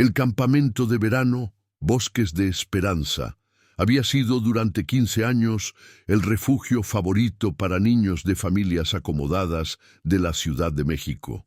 El campamento de verano, Bosques de Esperanza, había sido durante 15 años el refugio favorito para niños de familias acomodadas de la Ciudad de México.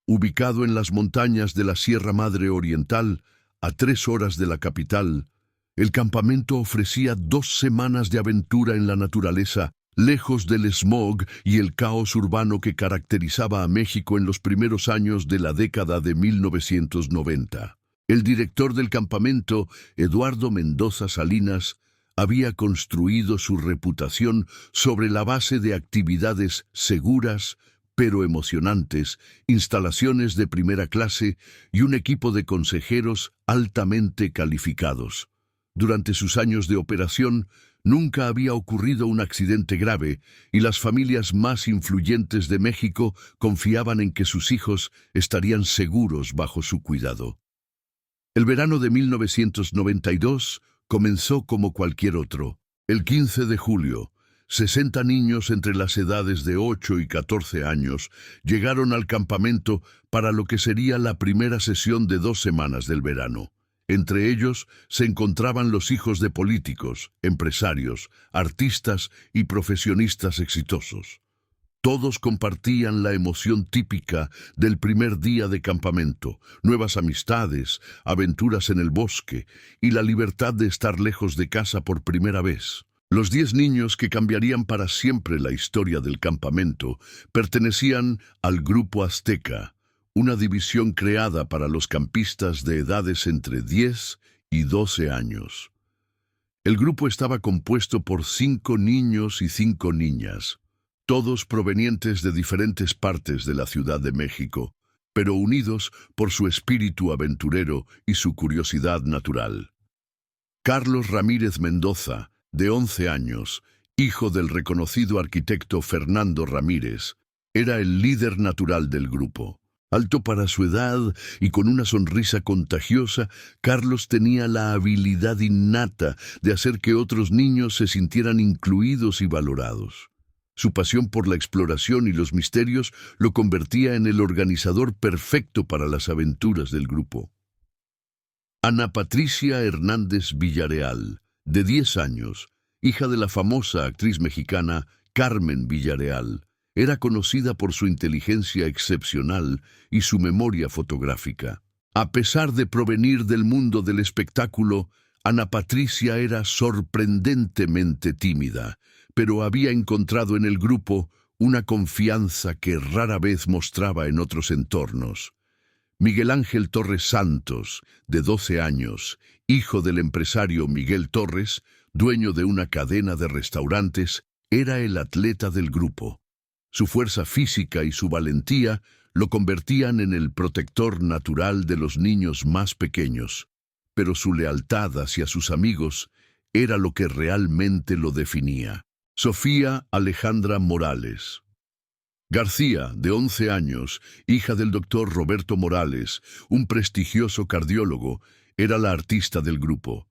Ubicado en las montañas de la Sierra Madre Oriental, a 3 horas de la capital, el campamento ofrecía 2 semanas de aventura en la naturaleza, lejos del smog y el caos urbano que caracterizaba a México en los primeros años de la década de 1990. El director del campamento, Eduardo Mendoza Salinas, había construido su reputación sobre la base de actividades seguras, pero emocionantes, instalaciones de primera clase y un equipo de consejeros altamente calificados. Durante sus años de operación, nunca había ocurrido un accidente grave y las familias más influyentes de México confiaban en que sus hijos estarían seguros bajo su cuidado. El verano de 1992 comenzó como cualquier otro. El 15 de julio, 60 niños entre las edades de 8 y 14 años llegaron al campamento para lo que sería la primera sesión de 2 semanas del verano. Entre ellos se encontraban los hijos de políticos, empresarios, artistas y profesionistas exitosos. Todos compartían la emoción típica del primer día de campamento, nuevas amistades, aventuras en el bosque y la libertad de estar lejos de casa por primera vez. Los 10 niños que cambiarían para siempre la historia del campamento pertenecían al Grupo Azteca, una división creada para los campistas de edades entre 10 y 12 años. El grupo estaba compuesto por 5 niños y 5 niñas, todos provenientes de diferentes partes de la Ciudad de México, pero unidos por su espíritu aventurero y su curiosidad natural. Carlos Ramírez Mendoza, de 11 años, hijo del reconocido arquitecto Fernando Ramírez, era el líder natural del grupo. Alto para su edad y con una sonrisa contagiosa, Carlos tenía la habilidad innata de hacer que otros niños se sintieran incluidos y valorados. Su pasión por la exploración y los misterios lo convertía en el organizador perfecto para las aventuras del grupo. Ana Patricia Hernández Villareal, de 10 años, hija de la famosa actriz mexicana Carmen Villareal, era conocida por su inteligencia excepcional y su memoria fotográfica. A pesar de provenir del mundo del espectáculo, Ana Patricia era sorprendentemente tímida, pero había encontrado en el grupo una confianza que rara vez mostraba en otros entornos. Miguel Ángel Torres Santos, de 12 años, hijo del empresario Miguel Torres, dueño de una cadena de restaurantes, era el atleta del grupo. Su fuerza física y su valentía lo convertían en el protector natural de los niños más pequeños, pero su lealtad hacia sus amigos era lo que realmente lo definía. Sofía Alejandra Morales García, de 11 años, hija del doctor Roberto Morales, un prestigioso cardiólogo, era la artista del grupo.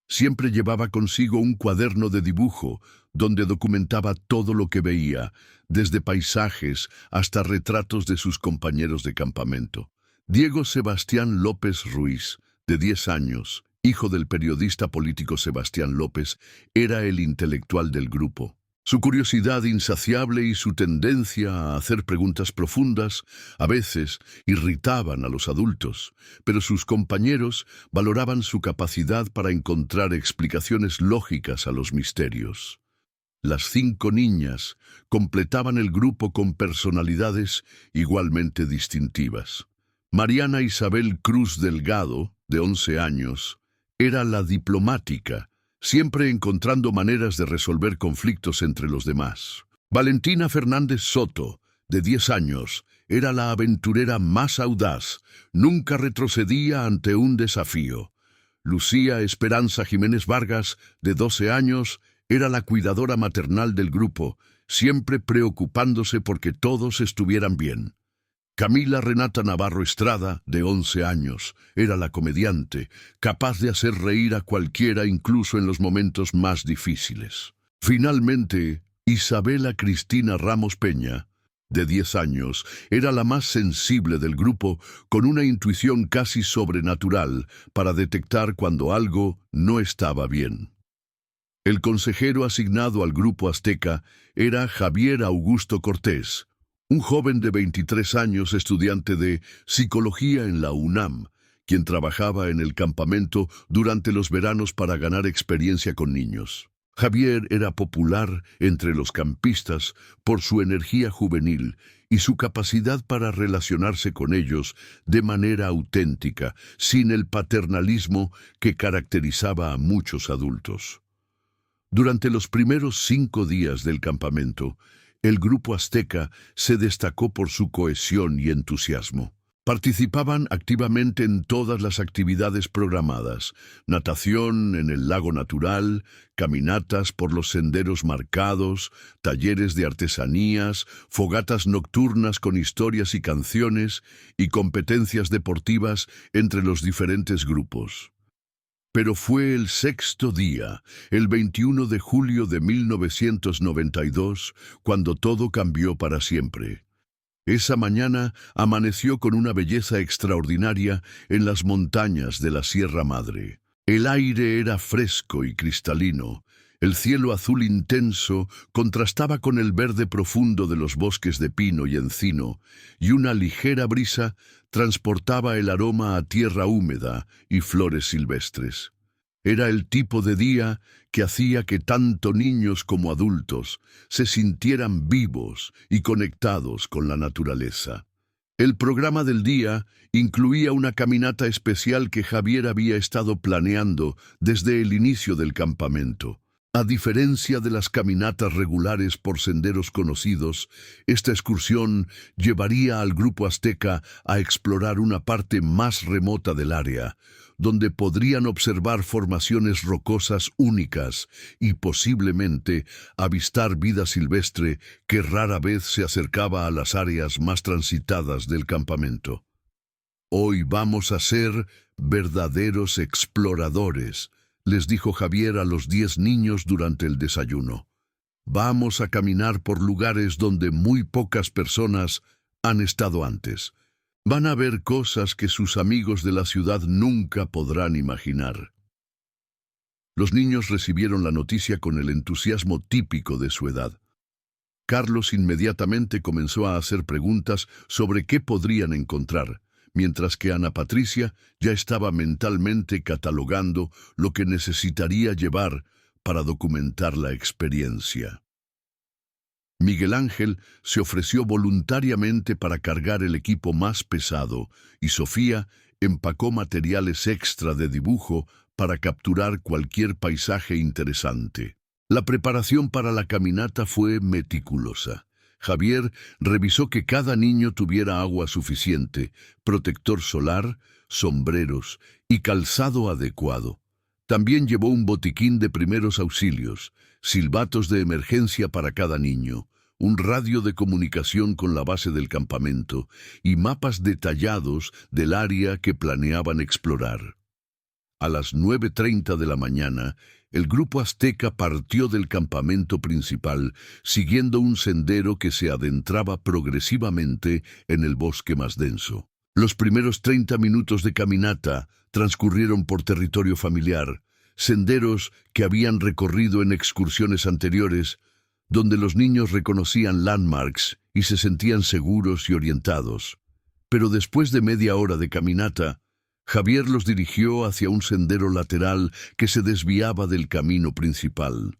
Siempre llevaba consigo un cuaderno de dibujo donde documentaba todo lo que veía, desde paisajes hasta retratos de sus compañeros de campamento. Diego Sebastián López Ruiz, de 10 años, hijo del periodista político Sebastián López, era el intelectual del grupo. Su curiosidad insaciable y su tendencia a hacer preguntas profundas a veces irritaban a los adultos, pero sus compañeros valoraban su capacidad para encontrar explicaciones lógicas a los misterios. Las 5 niñas completaban el grupo con personalidades igualmente distintivas. Mariana Isabel Cruz Delgado, de 11 años, era la diplomática, siempre encontrando maneras de resolver conflictos entre los demás. Valentina Fernández Soto, de 10 años, era la aventurera más audaz, nunca retrocedía ante un desafío. Lucía Esperanza Jiménez Vargas, de 12 años, era la cuidadora maternal del grupo, siempre preocupándose porque todos estuvieran bien. Camila Renata Navarro Estrada, de 11 años, era la comediante, capaz de hacer reír a cualquiera incluso en los momentos más difíciles. Finalmente, Isabela Cristina Ramos Peña, de 10 años, era la más sensible del grupo, con una intuición casi sobrenatural para detectar cuando algo no estaba bien. El consejero asignado al grupo azteca era Javier Augusto Cortés, un joven de 23 años estudiante de psicología en la UNAM, quien trabajaba en el campamento durante los veranos para ganar experiencia con niños. Javier era popular entre los campistas por su energía juvenil y su capacidad para relacionarse con ellos de manera auténtica, sin el paternalismo que caracterizaba a muchos adultos. Durante los primeros 5 días del campamento, el grupo azteca se destacó por su cohesión y entusiasmo. Participaban activamente en todas las actividades programadas: natación en el lago natural, caminatas por los senderos marcados, talleres de artesanías, fogatas nocturnas con historias y canciones, y competencias deportivas entre los diferentes grupos. Pero fue el 6.º día, el 21 de julio de 1992, cuando todo cambió para siempre. Esa mañana amaneció con una belleza extraordinaria en las montañas de la Sierra Madre. El aire era fresco y cristalino. El cielo azul intenso contrastaba con el verde profundo de los bosques de pino y encino, y una ligera brisa transportaba el aroma a tierra húmeda y flores silvestres. Era el tipo de día que hacía que tanto niños como adultos se sintieran vivos y conectados con la naturaleza. El programa del día incluía una caminata especial que Javier había estado planeando desde el inicio del campamento. A diferencia de las caminatas regulares por senderos conocidos, esta excursión llevaría al grupo azteca a explorar una parte más remota del área, donde podrían observar formaciones rocosas únicas y posiblemente avistar vida silvestre que rara vez se acercaba a las áreas más transitadas del campamento. «Hoy vamos a ser verdaderos exploradores», les dijo Javier a los 10 niños durante el desayuno. «Vamos a caminar por lugares donde muy pocas personas han estado antes. Van a ver cosas que sus amigos de la ciudad nunca podrán imaginar». Los niños recibieron la noticia con el entusiasmo típico de su edad. Carlos inmediatamente comenzó a hacer preguntas sobre qué podrían encontrar, mientras que Ana Patricia ya estaba mentalmente catalogando lo que necesitaría llevar para documentar la experiencia. Miguel Ángel se ofreció voluntariamente para cargar el equipo más pesado y Sofía empacó materiales extra de dibujo para capturar cualquier paisaje interesante. La preparación para la caminata fue meticulosa. Javier revisó que cada niño tuviera agua suficiente, protector solar, sombreros y calzado adecuado. También llevó un botiquín de primeros auxilios, silbatos de emergencia para cada niño, un radio de comunicación con la base del campamento y mapas detallados del área que planeaban explorar. A las 9:30 de la mañana, el grupo azteca partió del campamento principal, siguiendo un sendero que se adentraba progresivamente en el bosque más denso. Los primeros 30 minutos de caminata transcurrieron por territorio familiar, senderos que habían recorrido en excursiones anteriores, donde los niños reconocían landmarks y se sentían seguros y orientados. Pero después de media hora de caminata, Javier los dirigió hacia un sendero lateral que se desviaba del camino principal.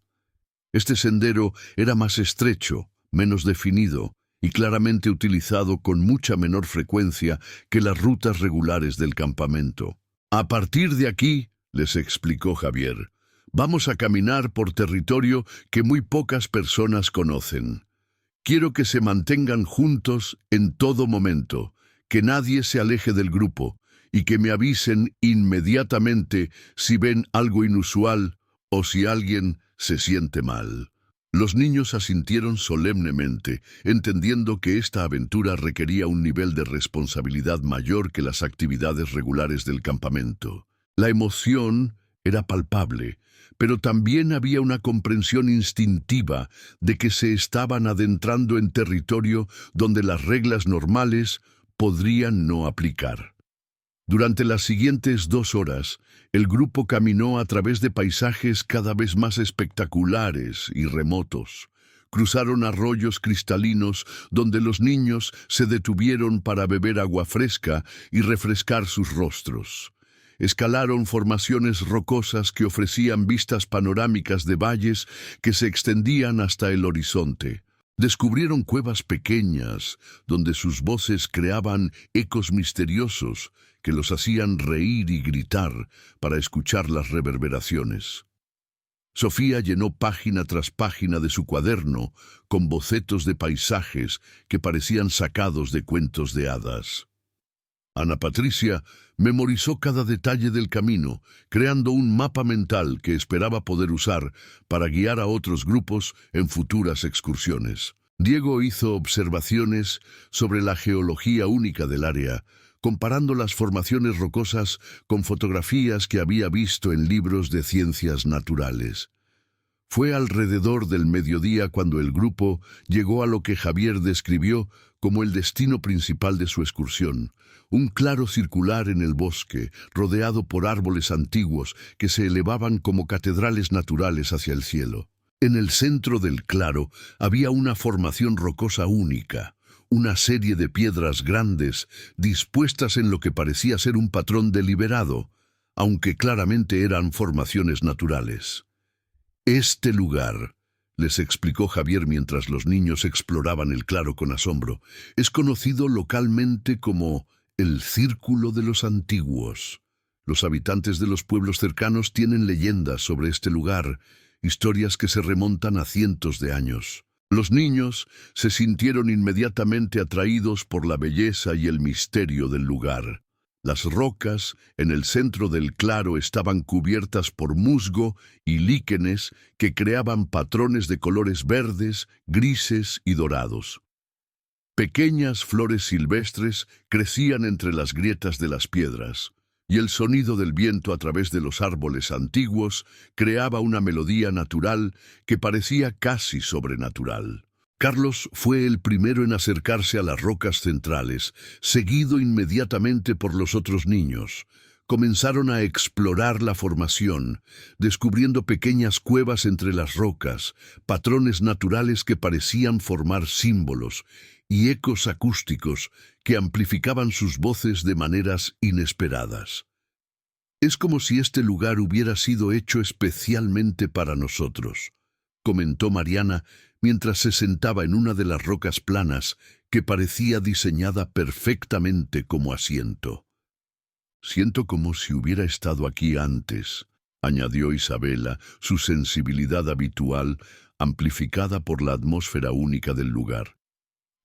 Este sendero era más estrecho, menos definido y claramente utilizado con mucha menor frecuencia que las rutas regulares del campamento. «A partir de aquí», les explicó Javier, «vamos a caminar por territorio que muy pocas personas conocen. Quiero que se mantengan juntos en todo momento, que nadie se aleje del grupo, y que me avisen inmediatamente si ven algo inusual o si alguien se siente mal». Los niños asintieron solemnemente, entendiendo que esta aventura requería un nivel de responsabilidad mayor que las actividades regulares del campamento. La emoción era palpable, pero también había una comprensión instintiva de que se estaban adentrando en territorio donde las reglas normales podrían no aplicar. Durante las siguientes 2 horas, el grupo caminó a través de paisajes cada vez más espectaculares y remotos. Cruzaron arroyos cristalinos donde los niños se detuvieron para beber agua fresca y refrescar sus rostros. Escalaron formaciones rocosas que ofrecían vistas panorámicas de valles que se extendían hasta el horizonte. Descubrieron cuevas pequeñas donde sus voces creaban ecos misteriosos que los hacían reír y gritar para escuchar las reverberaciones. Sofía llenó página tras página de su cuaderno con bocetos de paisajes que parecían sacados de cuentos de hadas. Ana Patricia memorizó cada detalle del camino, creando un mapa mental que esperaba poder usar para guiar a otros grupos en futuras excursiones. Diego hizo observaciones sobre la geología única del área, comparando las formaciones rocosas con fotografías que había visto en libros de ciencias naturales. Fue alrededor del mediodía cuando el grupo llegó a lo que Javier describió como el destino principal de su excursión, un claro circular en el bosque, rodeado por árboles antiguos que se elevaban como catedrales naturales hacia el cielo. En el centro del claro había una formación rocosa única, una serie de piedras grandes dispuestas en lo que parecía ser un patrón deliberado, aunque claramente eran formaciones naturales. Este lugar, les explicó Javier mientras los niños exploraban el claro con asombro, es conocido localmente como el Círculo de los Antiguos. Los habitantes de los pueblos cercanos tienen leyendas sobre este lugar, historias que se remontan a cientos de años. Los niños se sintieron inmediatamente atraídos por la belleza y el misterio del lugar. Las rocas en el centro del claro estaban cubiertas por musgo y líquenes que creaban patrones de colores verdes, grises y dorados. Pequeñas flores silvestres crecían entre las grietas de las piedras, y el sonido del viento a través de los árboles antiguos creaba una melodía natural que parecía casi sobrenatural. Carlos fue el primero en acercarse a las rocas centrales, seguido inmediatamente por los otros niños. Comenzaron a explorar la formación, descubriendo pequeñas cuevas entre las rocas, patrones naturales que parecían formar símbolos y ecos acústicos que amplificaban sus voces de maneras inesperadas. Es como si este lugar hubiera sido hecho especialmente para nosotros, comentó Mariana mientras se sentaba en una de las rocas planas que parecía diseñada perfectamente como asiento. Siento como si hubiera estado aquí antes, añadió Isabela, su sensibilidad habitual amplificada por la atmósfera única del lugar.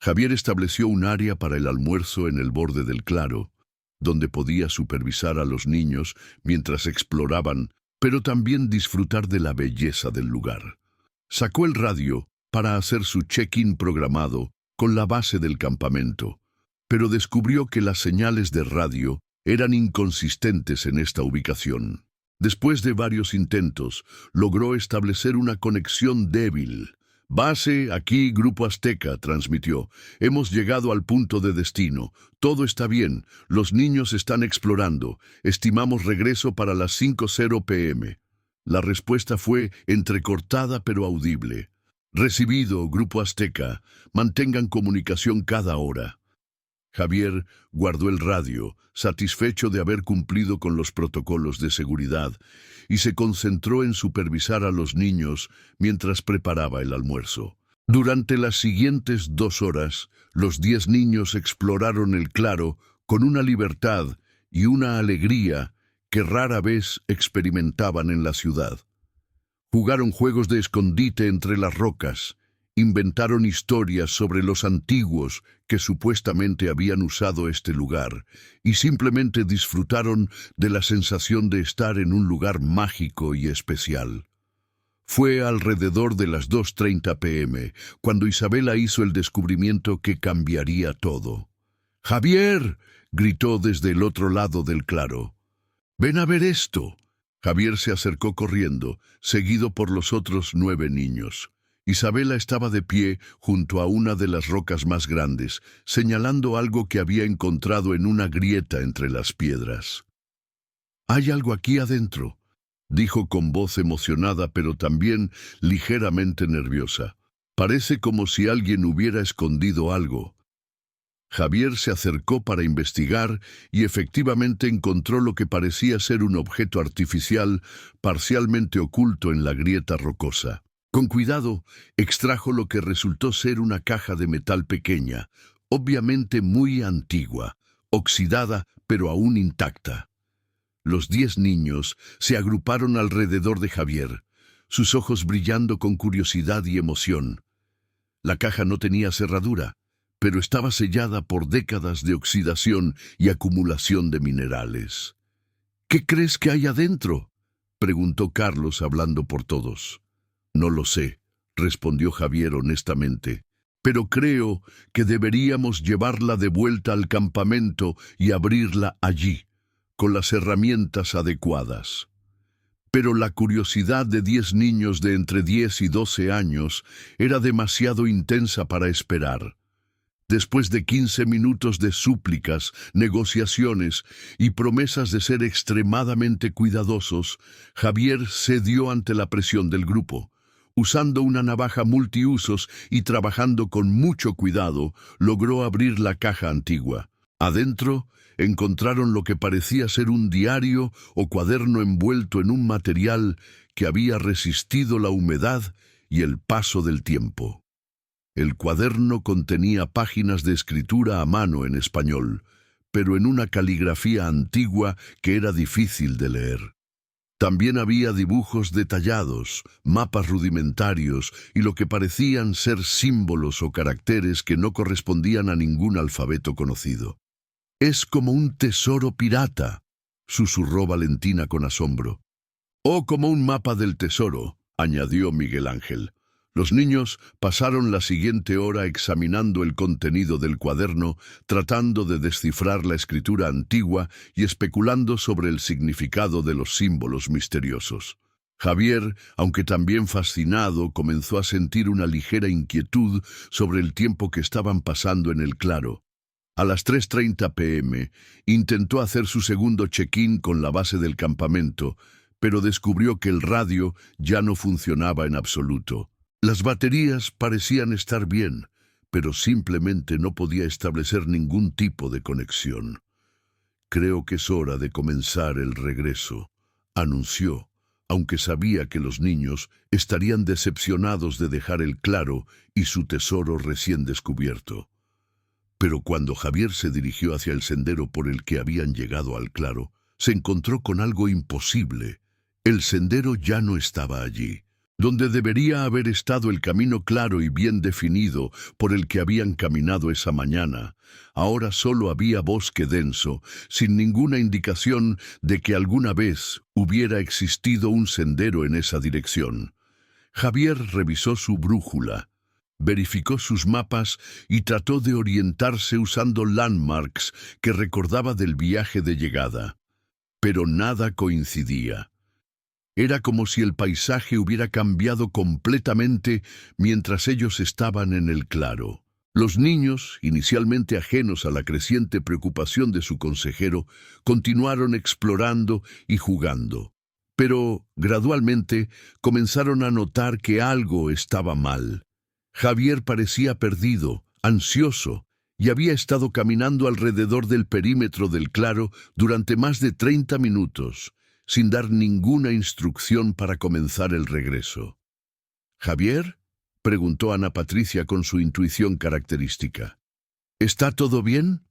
Javier estableció un área para el almuerzo en el borde del claro, donde podía supervisar a los niños mientras exploraban, pero también disfrutar de la belleza del lugar. Sacó el radio para hacer su check-in programado con la base del campamento, pero descubrió que las señales de radio eran inconsistentes en esta ubicación. Después de varios intentos, logró establecer una conexión débil. «Base, aquí, Grupo Azteca», transmitió. «Hemos llegado al punto de destino. Todo está bien. Los niños están explorando. Estimamos regreso para las 5:00 p.m». La respuesta fue entrecortada pero audible. «Recibido, Grupo Azteca. Mantengan comunicación cada hora». Javier guardó el radio, satisfecho de haber cumplido con los protocolos de seguridad, y se concentró en supervisar a los niños mientras preparaba el almuerzo. Durante las siguientes 2 horas, los 10 niños exploraron el claro con una libertad y una alegría que rara vez experimentaban en la ciudad. Jugaron juegos de escondite entre las rocas, inventaron historias sobre los antiguos que supuestamente habían usado este lugar y simplemente disfrutaron de la sensación de estar en un lugar mágico y especial. Fue alrededor de las 2:30 p.m. cuando Isabela hizo el descubrimiento que cambiaría todo. «¡Javier!», gritó desde el otro lado del claro. «¡Ven a ver esto!». Javier se acercó corriendo, seguido por los otros 9 niños. Isabela estaba de pie junto a una de las rocas más grandes, señalando algo que había encontrado en una grieta entre las piedras. «Hay algo aquí adentro», dijo con voz emocionada pero también ligeramente nerviosa. «Parece como si alguien hubiera escondido algo». Javier se acercó para investigar y efectivamente encontró lo que parecía ser un objeto artificial parcialmente oculto en la grieta rocosa. Con cuidado, extrajo lo que resultó ser una caja de metal pequeña, obviamente muy antigua, oxidada pero aún intacta. Los 10 niños se agruparon alrededor de Javier, sus ojos brillando con curiosidad y emoción. La caja no tenía cerradura, pero estaba sellada por décadas de oxidación y acumulación de minerales. «¿Qué crees que hay adentro?», preguntó Carlos hablando por todos. «No lo sé», respondió Javier honestamente, «pero creo que deberíamos llevarla de vuelta al campamento y abrirla allí, con las herramientas adecuadas». Pero la curiosidad de 10 niños de entre 10 y 12 años era demasiado intensa para esperar. Después de 15 minutos de súplicas, negociaciones y promesas de ser extremadamente cuidadosos, Javier cedió ante la presión del grupo. Usando una navaja multiusos y trabajando con mucho cuidado, logró abrir la caja antigua. Adentro, encontraron lo que parecía ser un diario o cuaderno envuelto en un material que había resistido la humedad y el paso del tiempo. El cuaderno contenía páginas de escritura a mano en español, pero en una caligrafía antigua que era difícil de leer. También había dibujos detallados, mapas rudimentarios y lo que parecían ser símbolos o caracteres que no correspondían a ningún alfabeto conocido. «Es como un tesoro pirata», susurró Valentina con asombro. «O como un mapa del tesoro», añadió Miguel Ángel. Los niños pasaron la siguiente hora examinando el contenido del cuaderno, tratando de descifrar la escritura antigua y especulando sobre el significado de los símbolos misteriosos. Javier, aunque también fascinado, comenzó a sentir una ligera inquietud sobre el tiempo que estaban pasando en el claro. A las 3:30 p.m. intentó hacer su segundo check-in con la base del campamento, pero descubrió que el radio ya no funcionaba en absoluto. Las baterías parecían estar bien, pero simplemente no podía establecer ningún tipo de conexión. «Creo que es hora de comenzar el regreso», anunció, aunque sabía que los niños estarían decepcionados de dejar el claro y su tesoro recién descubierto. Pero cuando Javier se dirigió hacia el sendero por el que habían llegado al claro, se encontró con algo imposible. El sendero ya no estaba allí. Donde debería haber estado el camino claro y bien definido por el que habían caminado esa mañana, ahora solo había bosque denso, sin ninguna indicación de que alguna vez hubiera existido un sendero en esa dirección. Javier revisó su brújula, verificó sus mapas y trató de orientarse usando landmarks que recordaba del viaje de llegada. Pero nada coincidía. Era como si el paisaje hubiera cambiado completamente mientras ellos estaban en el claro. Los niños, inicialmente ajenos a la creciente preocupación de su consejero, continuaron explorando y jugando. Pero, gradualmente, comenzaron a notar que algo estaba mal. Javier parecía perdido, ansioso, y había estado caminando alrededor del perímetro del claro durante más de 30 minutos, sin dar ninguna instrucción para comenzar el regreso. «¿Javier?», preguntó Ana Patricia con su intuición característica. «¿Está todo bien?».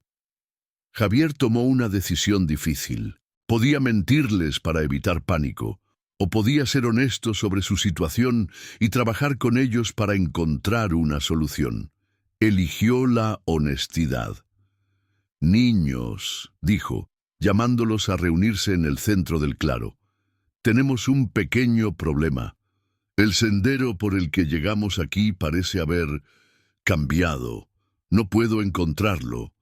Javier tomó una decisión difícil. Podía mentirles para evitar pánico, o podía ser honesto sobre su situación y trabajar con ellos para encontrar una solución. Eligió la honestidad. «Niños», dijo, llamándolos a reunirse en el centro del claro. «Tenemos un pequeño problema. El sendero por el que llegamos aquí parece haber cambiado. No puedo encontrarlo».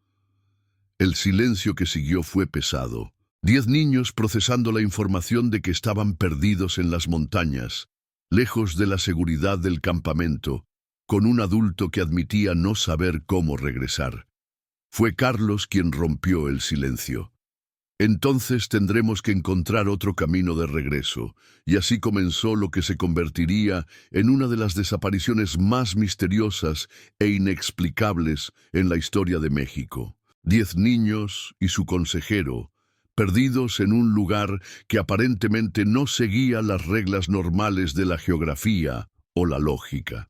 El silencio que siguió fue pesado. 10 niños procesando la información de que estaban perdidos en las montañas, lejos de la seguridad del campamento, con un adulto que admitía no saber cómo regresar. Fue Carlos quien rompió el silencio. Entonces tendremos que encontrar otro camino de regreso, y así comenzó lo que se convertiría en una de las desapariciones más misteriosas e inexplicables en la historia de México. 10 niños y su consejero, perdidos en un lugar que aparentemente no seguía las reglas normales de la geografía o la lógica.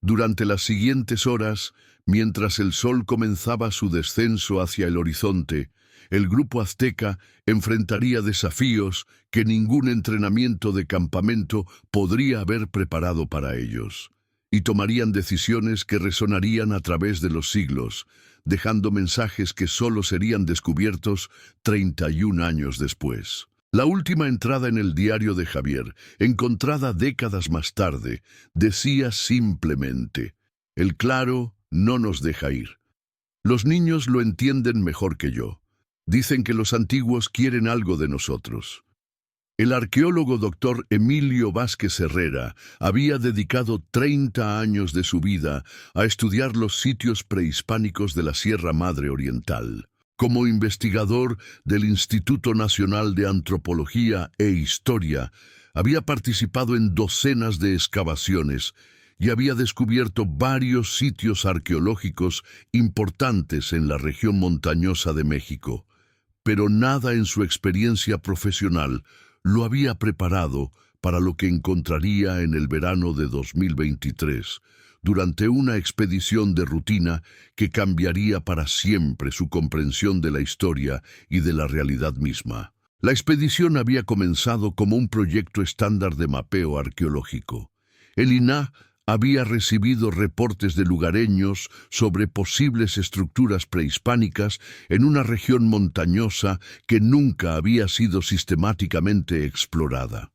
Durante las siguientes horas, mientras el sol comenzaba su descenso hacia el horizonte, el grupo azteca enfrentaría desafíos que ningún entrenamiento de campamento podría haber preparado para ellos, y tomarían decisiones que resonarían a través de los siglos, dejando mensajes que solo serían descubiertos 31 años después. La última entrada en el diario de Javier, encontrada décadas más tarde, decía simplemente: "El claro no nos deja ir. Los niños lo entienden mejor que yo. Dicen que los antiguos quieren algo de nosotros". El arqueólogo doctor Emilio Vázquez Herrera había dedicado 30 años de su vida a estudiar los sitios prehispánicos de la Sierra Madre Oriental. Como investigador del Instituto Nacional de Antropología e Historia, había participado en docenas de excavaciones y había descubierto varios sitios arqueológicos importantes en la región montañosa de México. Pero nada en su experiencia profesional lo había preparado para lo que encontraría en el verano de 2023, durante una expedición de rutina que cambiaría para siempre su comprensión de la historia y de la realidad misma. La expedición había comenzado como un proyecto estándar de mapeo arqueológico. El INAH había recibido reportes de lugareños sobre posibles estructuras prehispánicas en una región montañosa que nunca había sido sistemáticamente explorada.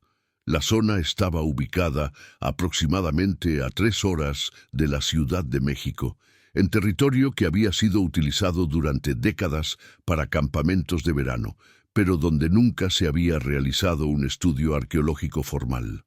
La zona estaba ubicada aproximadamente a 3 horas de la Ciudad de México, en territorio que había sido utilizado durante décadas para campamentos de verano, pero donde nunca se había realizado un estudio arqueológico formal.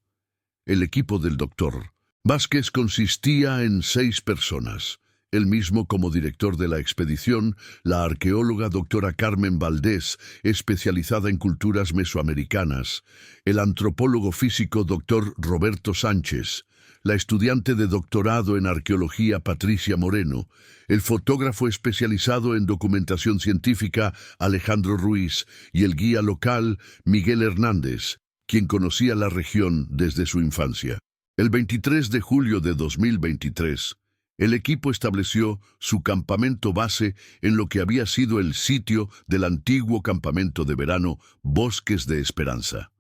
El equipo del Dr. Vázquez consistía en 6 personas. Él mismo como director de la expedición, la arqueóloga doctora Carmen Valdés, especializada en culturas mesoamericanas, el antropólogo físico doctor Roberto Sánchez, la estudiante de doctorado en arqueología Patricia Moreno, el fotógrafo especializado en documentación científica Alejandro Ruiz y el guía local Miguel Hernández, quien conocía la región desde su infancia. El 23 de julio de 2023, el equipo estableció su campamento base en lo que había sido el sitio del antiguo campamento de verano Bosques de Esperanza.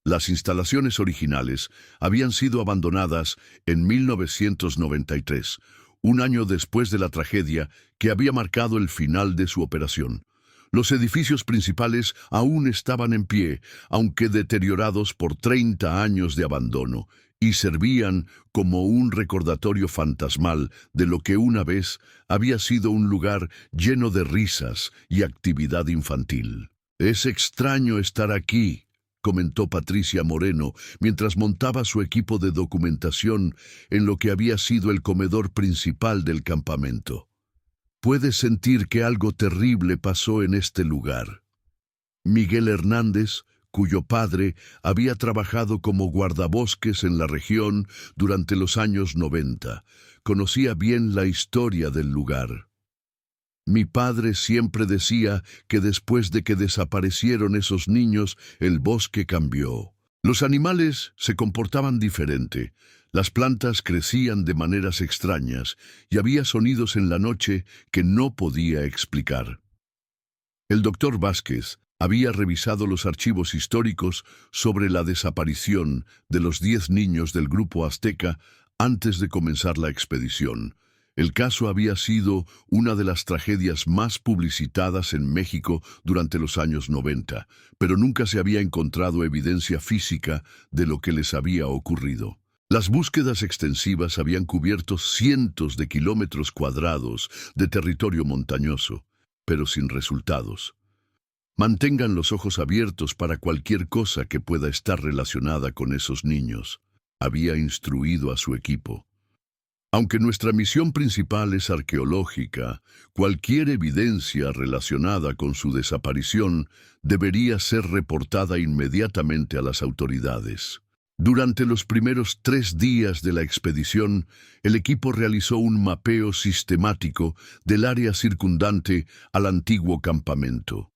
Las instalaciones originales habían sido abandonadas en 1993, un año después de la tragedia que había marcado el final de su operación. Los edificios principales aún estaban en pie, aunque deteriorados por 30 años de abandono, y servían como un recordatorio fantasmal de lo que una vez había sido un lugar lleno de risas y actividad infantil. «Es extraño estar aquí», comentó Patricia Moreno mientras montaba su equipo de documentación en lo que había sido el comedor principal del campamento. «Puedes sentir que algo terrible pasó en este lugar». Miguel Hernández, cuyo padre había trabajado como guardabosques en la región durante los años 90, conocía bien la historia del lugar. «Mi padre siempre decía que después de que desaparecieron esos niños, el bosque cambió. Los animales se comportaban diferente, las plantas crecían de maneras extrañas y había sonidos en la noche que no podía explicar». El doctor Vázquez había revisado los archivos históricos sobre la desaparición de los 10 niños del grupo azteca antes de comenzar la expedición. El caso había sido una de las tragedias más publicitadas en México durante los años 90, pero nunca se había encontrado evidencia física de lo que les había ocurrido. Las búsquedas extensivas habían cubierto cientos de kilómetros cuadrados de territorio montañoso, pero sin resultados. Mantengan los ojos abiertos para cualquier cosa que pueda estar relacionada con esos niños, había instruido a su equipo. Aunque nuestra misión principal es arqueológica, cualquier evidencia relacionada con su desaparición debería ser reportada inmediatamente a las autoridades. Durante los primeros 3 días de la expedición, el equipo realizó un mapeo sistemático del área circundante al antiguo campamento.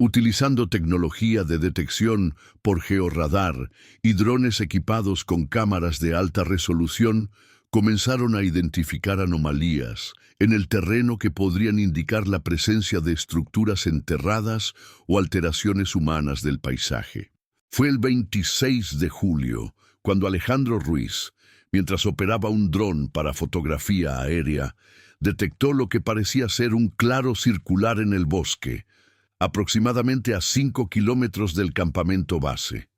Utilizando tecnología de detección por georradar y drones equipados con cámaras de alta resolución, comenzaron a identificar anomalías en el terreno que podrían indicar la presencia de estructuras enterradas o alteraciones humanas del paisaje. Fue el 26 de julio cuando Alejandro Ruiz, mientras operaba un dron para fotografía aérea, detectó lo que parecía ser un claro circular en el bosque, aproximadamente a 5 kilómetros del campamento base.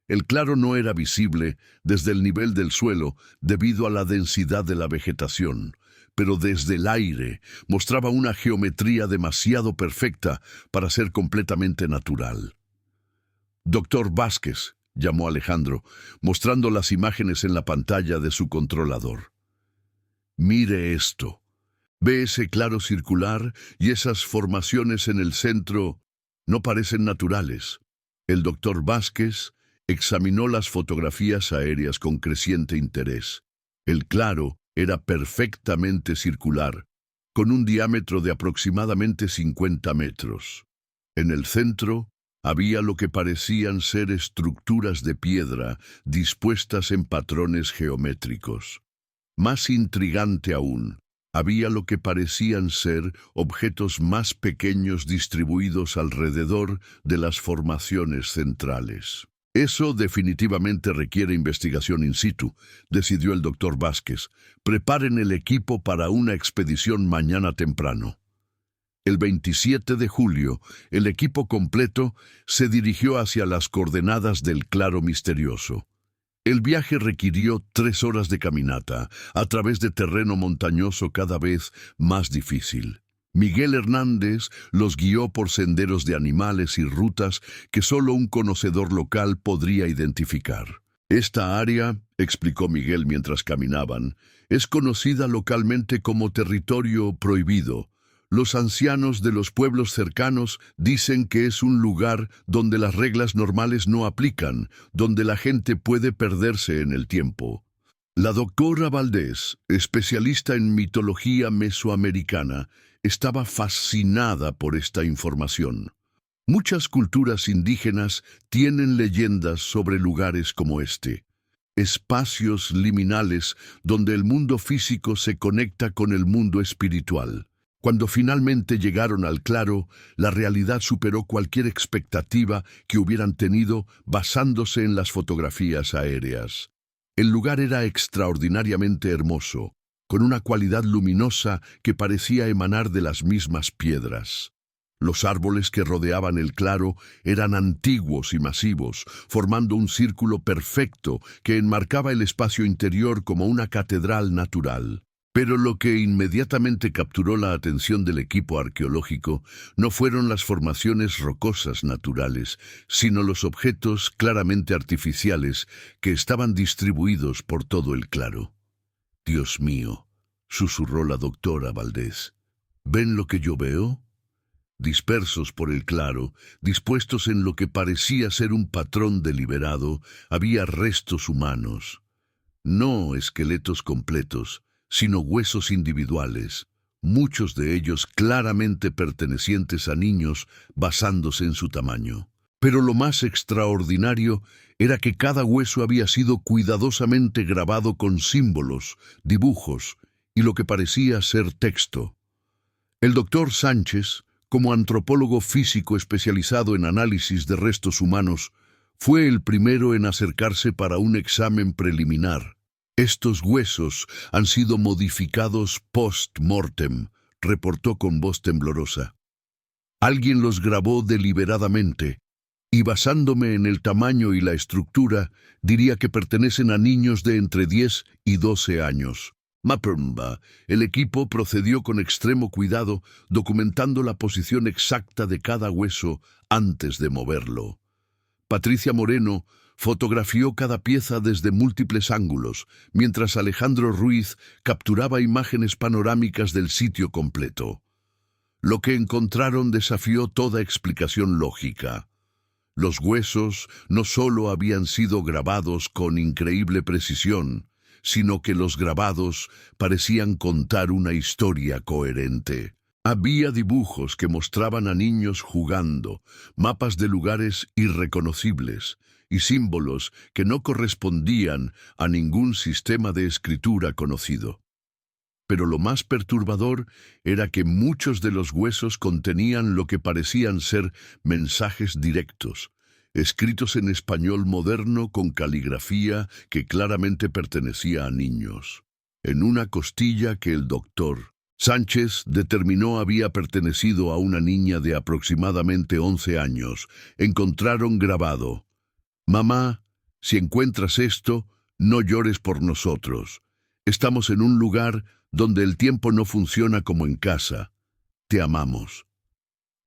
El claro no era visible desde el nivel del suelo debido a la densidad de la vegetación, pero desde el aire mostraba una geometría demasiado perfecta para ser completamente natural. «Doctor Vázquez», llamó Alejandro, mostrando las imágenes en la pantalla de su controlador. «Mire esto. ¿Ve ese claro circular y esas formaciones en el centro? No parecen naturales». El doctor Vázquez examinó las fotografías aéreas con creciente interés. El claro era perfectamente circular, con un diámetro de aproximadamente 50 metros. En el centro había lo que parecían ser estructuras de piedra dispuestas en patrones geométricos. Más intrigante aún, había lo que parecían ser objetos más pequeños distribuidos alrededor de las formaciones centrales. «Eso definitivamente requiere investigación in situ», decidió el doctor Vázquez. «Preparen el equipo para una expedición mañana temprano». El 27 de julio, el equipo completo se dirigió hacia las coordenadas del claro misterioso. El viaje requirió 3 horas de caminata, a través de terreno montañoso cada vez más difícil. Miguel Hernández los guió por senderos de animales y rutas que solo un conocedor local podría identificar. «Esta área», explicó Miguel mientras caminaban, «es conocida localmente como territorio prohibido. Los ancianos de los pueblos cercanos dicen que es un lugar donde las reglas normales no aplican, donde la gente puede perderse en el tiempo». La doctora Valdés, especialista en mitología mesoamericana, estaba fascinada por esta información. Muchas culturas indígenas tienen leyendas sobre lugares como este, espacios liminales donde el mundo físico se conecta con el mundo espiritual. Cuando finalmente llegaron al claro, la realidad superó cualquier expectativa que hubieran tenido basándose en las fotografías aéreas. El lugar era extraordinariamente hermoso, con una cualidad luminosa que parecía emanar de las mismas piedras. Los árboles que rodeaban el claro eran antiguos y masivos, formando un círculo perfecto que enmarcaba el espacio interior como una catedral natural. Pero lo que inmediatamente capturó la atención del equipo arqueológico no fueron las formaciones rocosas naturales, sino los objetos claramente artificiales que estaban distribuidos por todo el claro. «Dios mío», susurró la doctora Valdés. «¿Ven lo que yo veo?» Dispersos por el claro, dispuestos en lo que parecía ser un patrón deliberado, había restos humanos. No esqueletos completos, sino huesos individuales, muchos de ellos claramente pertenecientes a niños basándose en su tamaño. Pero lo más extraordinario era que cada hueso había sido cuidadosamente grabado con símbolos, dibujos y lo que parecía ser texto. El doctor Sánchez, como antropólogo físico especializado en análisis de restos humanos, fue el primero en acercarse para un examen preliminar. «Estos huesos han sido modificados post-mortem», reportó con voz temblorosa. «Alguien los grabó deliberadamente, y basándome en el tamaño y la estructura, diría que pertenecen a niños de entre 10 y 12 años. Mapimba, el equipo procedió con extremo cuidado, documentando la posición exacta de cada hueso antes de moverlo. Patricia Moreno fotografió cada pieza desde múltiples ángulos, mientras Alejandro Ruiz capturaba imágenes panorámicas del sitio completo. Lo que encontraron desafió toda explicación lógica. Los huesos no solo habían sido grabados con increíble precisión, sino que los grabados parecían contar una historia coherente. Había dibujos que mostraban a niños jugando, mapas de lugares irreconocibles y símbolos que no correspondían a ningún sistema de escritura conocido. Pero lo más perturbador era que muchos de los huesos contenían lo que parecían ser mensajes directos, escritos en español moderno con caligrafía que claramente pertenecía a niños. En una costilla que el doctor Sánchez determinó había pertenecido a una niña de aproximadamente 11 años, encontraron grabado: «Mamá, si encuentras esto, no llores por nosotros. Estamos en un lugar donde el tiempo no funciona como en casa. Te amamos».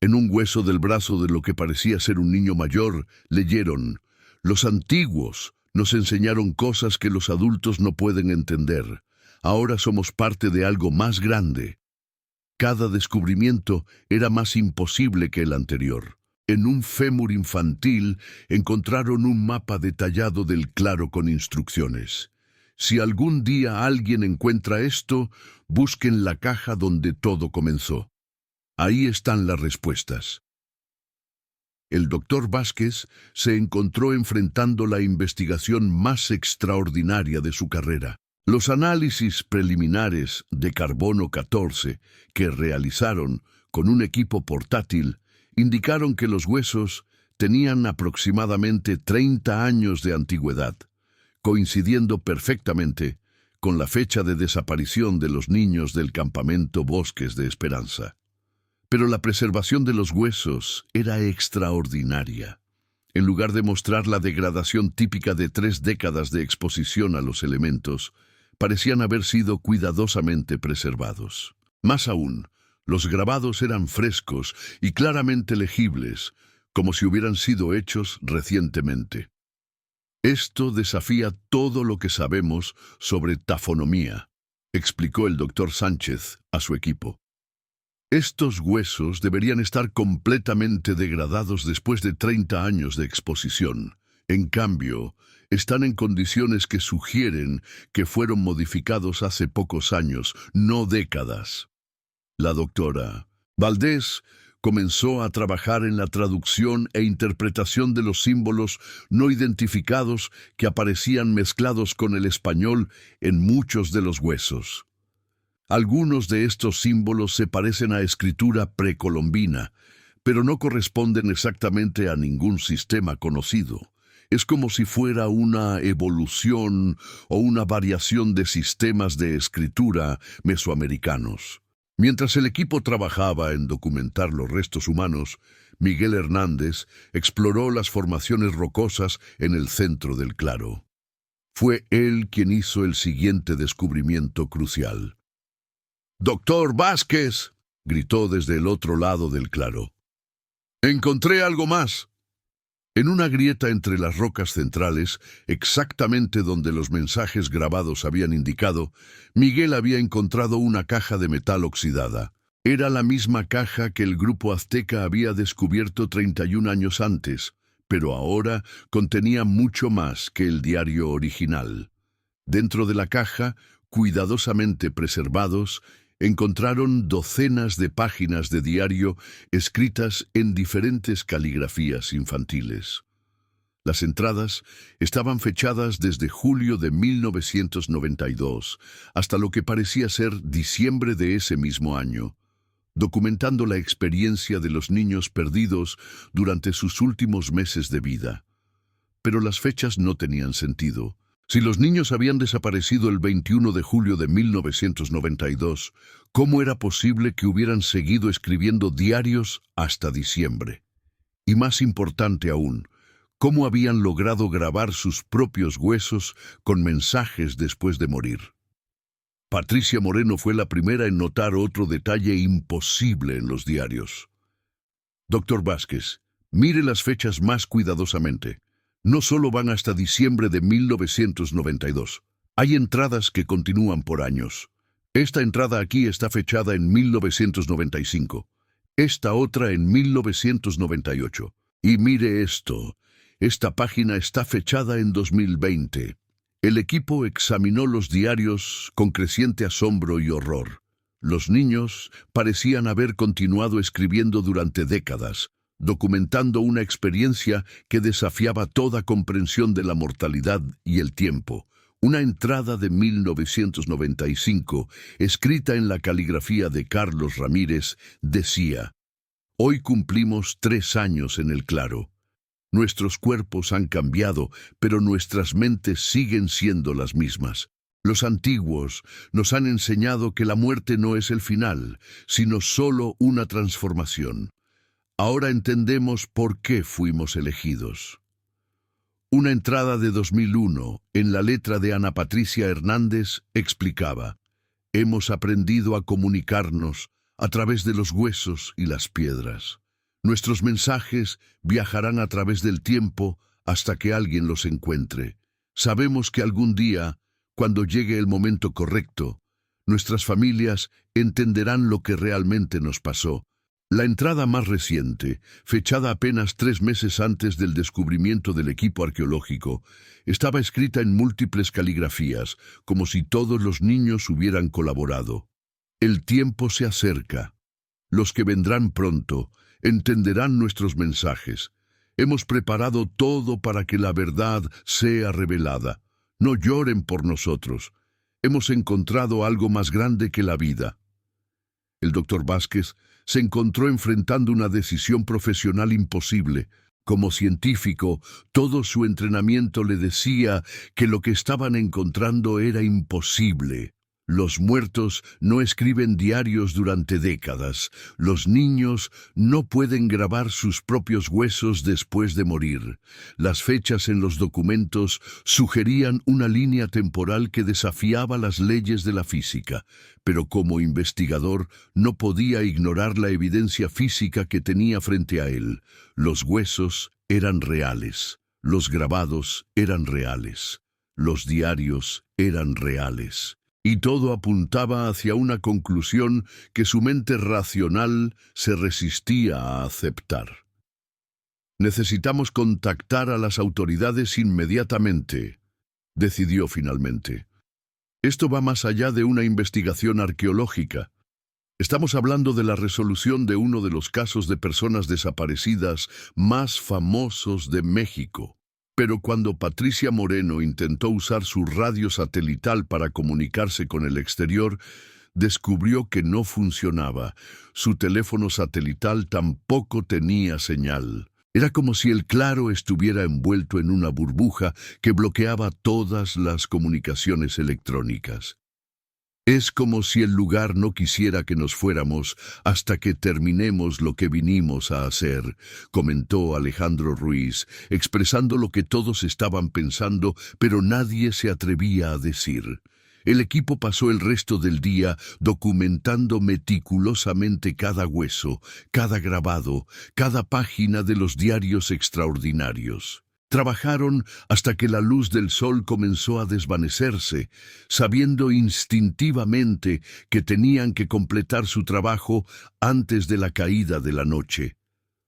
En un hueso del brazo de lo que parecía ser un niño mayor, leyeron: «Los antiguos nos enseñaron cosas que los adultos no pueden entender. Ahora somos parte de algo más grande». Cada descubrimiento era más imposible que el anterior. En un fémur infantil encontraron un mapa detallado del claro con instrucciones. Si algún día alguien encuentra esto, busquen la caja donde todo comenzó. Ahí están las respuestas. El doctor Vázquez se encontró enfrentando la investigación más extraordinaria de su carrera. Los análisis preliminares de carbono 14 que realizaron con un equipo portátil indicaron que los huesos tenían aproximadamente 30 años de antigüedad, coincidiendo perfectamente con la fecha de desaparición de los niños del campamento Bosques de Esperanza. Pero la preservación de los huesos era extraordinaria. En lugar de mostrar la degradación típica de 3 décadas de exposición a los elementos, parecían haber sido cuidadosamente preservados. Más aún, los grabados eran frescos y claramente legibles, como si hubieran sido hechos recientemente. Esto desafía todo lo que sabemos sobre tafonomía, explicó el doctor Sánchez a su equipo. Estos huesos deberían estar completamente degradados después de 30 años de exposición. En cambio, están en condiciones que sugieren que fueron modificados hace pocos años, no décadas. La doctora Valdés comenzó a trabajar en la traducción e interpretación de los símbolos no identificados que aparecían mezclados con el español en muchos de los huesos. Algunos de estos símbolos se parecen a escritura precolombina, pero no corresponden exactamente a ningún sistema conocido. Es como si fuera una evolución o una variación de sistemas de escritura mesoamericanos. Mientras el equipo trabajaba en documentar los restos humanos, Miguel Hernández exploró las formaciones rocosas en el centro del claro. Fue él quien hizo el siguiente descubrimiento crucial. «¡Doctor Vázquez!», gritó desde el otro lado del claro. «¡Encontré algo más!». En una grieta entre las rocas centrales, exactamente donde los mensajes grabados habían indicado, Miguel había encontrado una caja de metal oxidada. Era la misma caja que el grupo azteca había descubierto 31 años antes, pero ahora contenía mucho más que el diario original. Dentro de la caja, cuidadosamente preservados, encontraron docenas de páginas de diario escritas en diferentes caligrafías infantiles. Las entradas estaban fechadas desde julio de 1992 hasta lo que parecía ser diciembre de ese mismo año, documentando la experiencia de los niños perdidos durante sus últimos meses de vida. Pero las fechas no tenían sentido. Si los niños habían desaparecido el 21 de julio de 1992, ¿cómo era posible que hubieran seguido escribiendo diarios hasta diciembre? Y más importante aún, ¿cómo habían logrado grabar sus propios huesos con mensajes después de morir? Patricia Moreno fue la primera en notar otro detalle imposible en los diarios. Doctor Vázquez, mire las fechas más cuidadosamente. No solo van hasta diciembre de 1992. Hay entradas que continúan por años. Esta entrada aquí está fechada en 1995. Esta otra en 1998. Y mire esto. Esta página está fechada en 2020. El equipo examinó los diarios con creciente asombro y horror. Los niños parecían haber continuado escribiendo durante décadas, documentando una experiencia que desafiaba toda comprensión de la mortalidad y el tiempo. Una entrada de 1995, escrita en la caligrafía de Carlos Ramírez, decía: «Hoy cumplimos 3 años en el claro. Nuestros cuerpos han cambiado, pero nuestras mentes siguen siendo las mismas. Los antiguos nos han enseñado que la muerte no es el final, sino solo una transformación. Ahora entendemos por qué fuimos elegidos». Una entrada de 2001, en la letra de Ana Patricia Hernández, explicaba: «Hemos aprendido a comunicarnos a través de los huesos y las piedras. Nuestros mensajes viajarán a través del tiempo hasta que alguien los encuentre. Sabemos que algún día, cuando llegue el momento correcto, nuestras familias entenderán lo que realmente nos pasó». La entrada más reciente, fechada apenas 3 meses antes del descubrimiento del equipo arqueológico, estaba escrita en múltiples caligrafías, como si todos los niños hubieran colaborado. «El tiempo se acerca. Los que vendrán pronto entenderán nuestros mensajes. Hemos preparado todo para que la verdad sea revelada. No lloren por nosotros. Hemos encontrado algo más grande que la vida». El doctor Vázquez se encontró enfrentando una decisión profesional imposible. Como científico, todo su entrenamiento le decía que lo que estaban encontrando era imposible. Los muertos no escriben diarios durante décadas. Los niños no pueden grabar sus propios huesos después de morir. Las fechas en los documentos sugerían una línea temporal que desafiaba las leyes de la física, pero como investigador no podía ignorar la evidencia física que tenía frente a él. Los huesos eran reales, los grabados eran reales, los diarios eran reales. Y todo apuntaba hacia una conclusión que su mente racional se resistía a aceptar. «Necesitamos contactar a las autoridades inmediatamente», decidió finalmente. «Esto va más allá de una investigación arqueológica. Estamos hablando de la resolución de uno de los casos de personas desaparecidas más famosos de México». Pero cuando Patricia Moreno intentó usar su radio satelital para comunicarse con el exterior, descubrió que no funcionaba. Su teléfono satelital tampoco tenía señal. Era como si el claro estuviera envuelto en una burbuja que bloqueaba todas las comunicaciones electrónicas. «Es como si el lugar no quisiera que nos fuéramos hasta que terminemos lo que vinimos a hacer», comentó Alejandro Ruiz, expresando lo que todos estaban pensando, pero nadie se atrevía a decir. El equipo pasó el resto del día documentando meticulosamente cada hueso, cada grabado, cada página de los diarios extraordinarios. Trabajaron hasta que la luz del sol comenzó a desvanecerse, sabiendo instintivamente que tenían que completar su trabajo antes de la caída de la noche.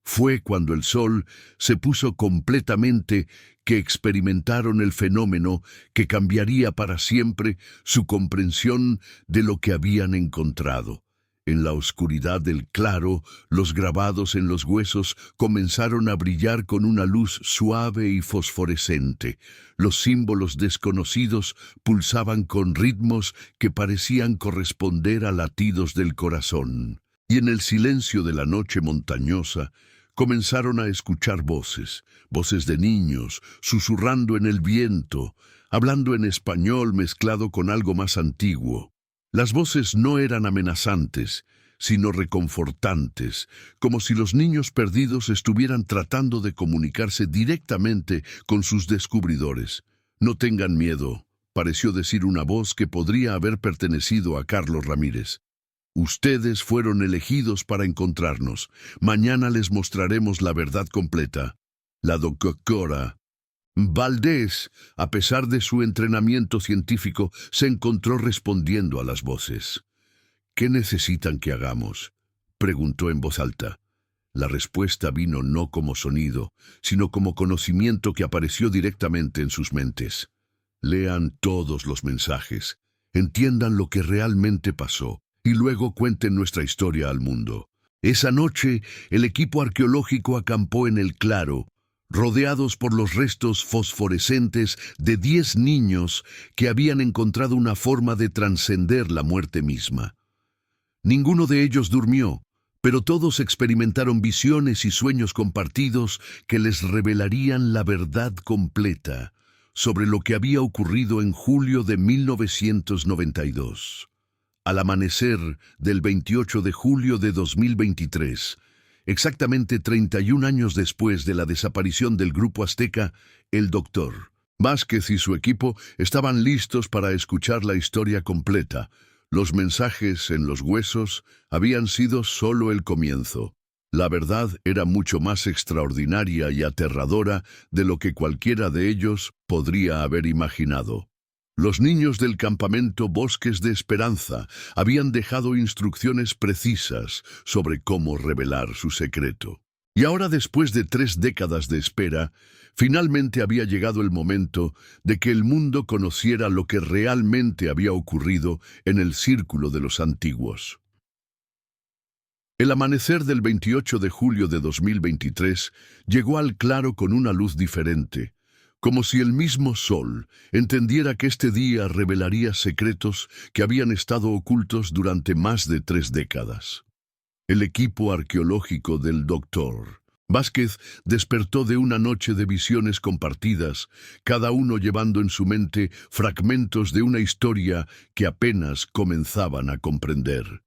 Fue cuando el sol se puso completamente que experimentaron el fenómeno que cambiaría para siempre su comprensión de lo que habían encontrado. En la oscuridad del claro, los grabados en los huesos comenzaron a brillar con una luz suave y fosforescente. Los símbolos desconocidos pulsaban con ritmos que parecían corresponder a latidos del corazón. Y en el silencio de la noche montañosa, comenzaron a escuchar voces, voces de niños, susurrando en el viento, hablando en español mezclado con algo más antiguo. Las voces no eran amenazantes, sino reconfortantes, como si los niños perdidos estuvieran tratando de comunicarse directamente con sus descubridores. «No tengan miedo», pareció decir una voz que podría haber pertenecido a Carlos Ramírez. Ustedes fueron elegidos para encontrarnos. Mañana les mostraremos la verdad completa. La doctora Valdés, a pesar de su entrenamiento científico, se encontró respondiendo a las voces. ¿Qué necesitan que hagamos?, preguntó en voz alta. La respuesta vino no como sonido, sino como conocimiento que apareció directamente en sus mentes. Lean todos los mensajes, entiendan lo que realmente pasó, y luego cuenten nuestra historia al mundo. Esa noche, el equipo arqueológico acampó en el claro, rodeados por los restos fosforescentes de 10 niños que habían encontrado una forma de trascender la muerte misma. Ninguno de ellos durmió, pero todos experimentaron visiones y sueños compartidos que les revelarían la verdad completa sobre lo que había ocurrido en julio de 1992. Al amanecer del 28 de julio de 2023, exactamente 31 años después de la desaparición del grupo azteca, el Dr. Vázquez y su equipo estaban listos para escuchar la historia completa. Los mensajes en los huesos habían sido solo el comienzo. La verdad era mucho más extraordinaria y aterradora de lo que cualquiera de ellos podría haber imaginado. Los niños del campamento Bosques de Esperanza habían dejado instrucciones precisas sobre cómo revelar su secreto. Y ahora, después de 3 décadas de espera, finalmente había llegado el momento de que el mundo conociera lo que realmente había ocurrido en el Círculo de los Antiguos. El amanecer del 28 de julio de 2023 llegó al claro con una luz diferente, como si el mismo sol entendiera que este día revelaría secretos que habían estado ocultos durante más de 3 décadas. El equipo arqueológico del Dr. Vázquez despertó de una noche de visiones compartidas, cada uno llevando en su mente fragmentos de una historia que apenas comenzaban a comprender.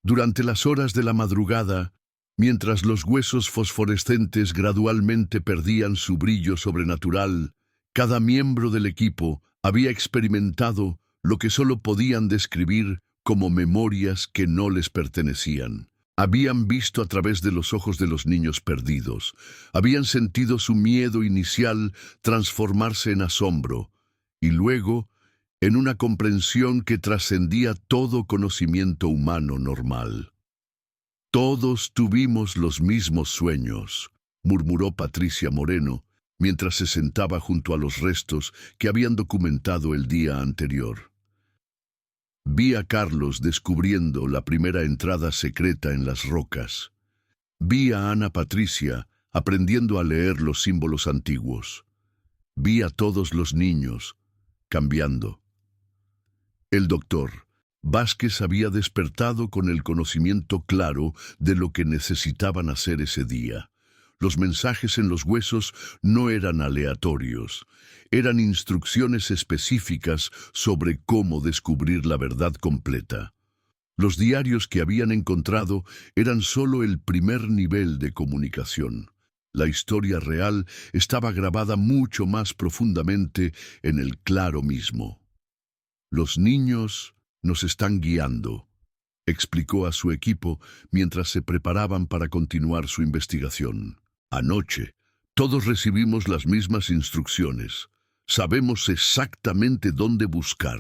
Durante las horas de la madrugada, mientras los huesos fosforescentes gradualmente perdían su brillo sobrenatural, cada miembro del equipo había experimentado lo que solo podían describir como memorias que no les pertenecían. Habían visto a través de los ojos de los niños perdidos, habían sentido su miedo inicial transformarse en asombro, y luego en una comprensión que trascendía todo conocimiento humano normal. «Todos tuvimos los mismos sueños», murmuró Patricia Moreno, mientras se sentaba junto a los restos que habían documentado el día anterior. Vi a Carlos descubriendo la primera entrada secreta en las rocas. Vi a Ana Patricia aprendiendo a leer los símbolos antiguos. Vi a todos los niños cambiando. El Dr. Vázquez había despertado con el conocimiento claro de lo que necesitaban hacer ese día. Los mensajes en los huesos no eran aleatorios, eran instrucciones específicas sobre cómo descubrir la verdad completa. Los diarios que habían encontrado eran solo el primer nivel de comunicación. La historia real estaba grabada mucho más profundamente en el claro mismo. «Los niños nos están guiando», explicó a su equipo mientras se preparaban para continuar su investigación. «Anoche, todos recibimos las mismas instrucciones. Sabemos exactamente dónde buscar».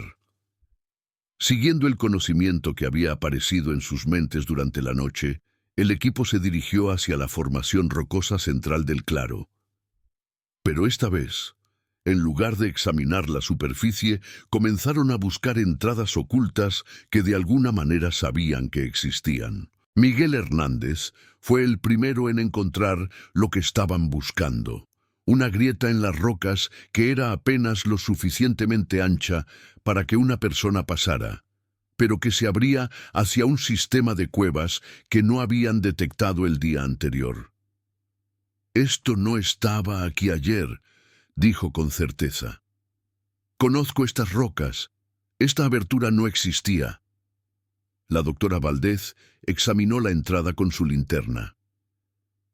Siguiendo el conocimiento que había aparecido en sus mentes durante la noche, el equipo se dirigió hacia la formación rocosa central del claro. Pero esta vez, en lugar de examinar la superficie, comenzaron a buscar entradas ocultas que de alguna manera sabían que existían. Miguel Hernández fue el primero en encontrar lo que estaban buscando. Una grieta en las rocas que era apenas lo suficientemente ancha para que una persona pasara, pero que se abría hacia un sistema de cuevas que no habían detectado el día anterior. «Esto no estaba aquí ayer», dijo con certeza. «Conozco estas rocas. Esta abertura no existía». La doctora Valdés examinó la entrada con su linterna.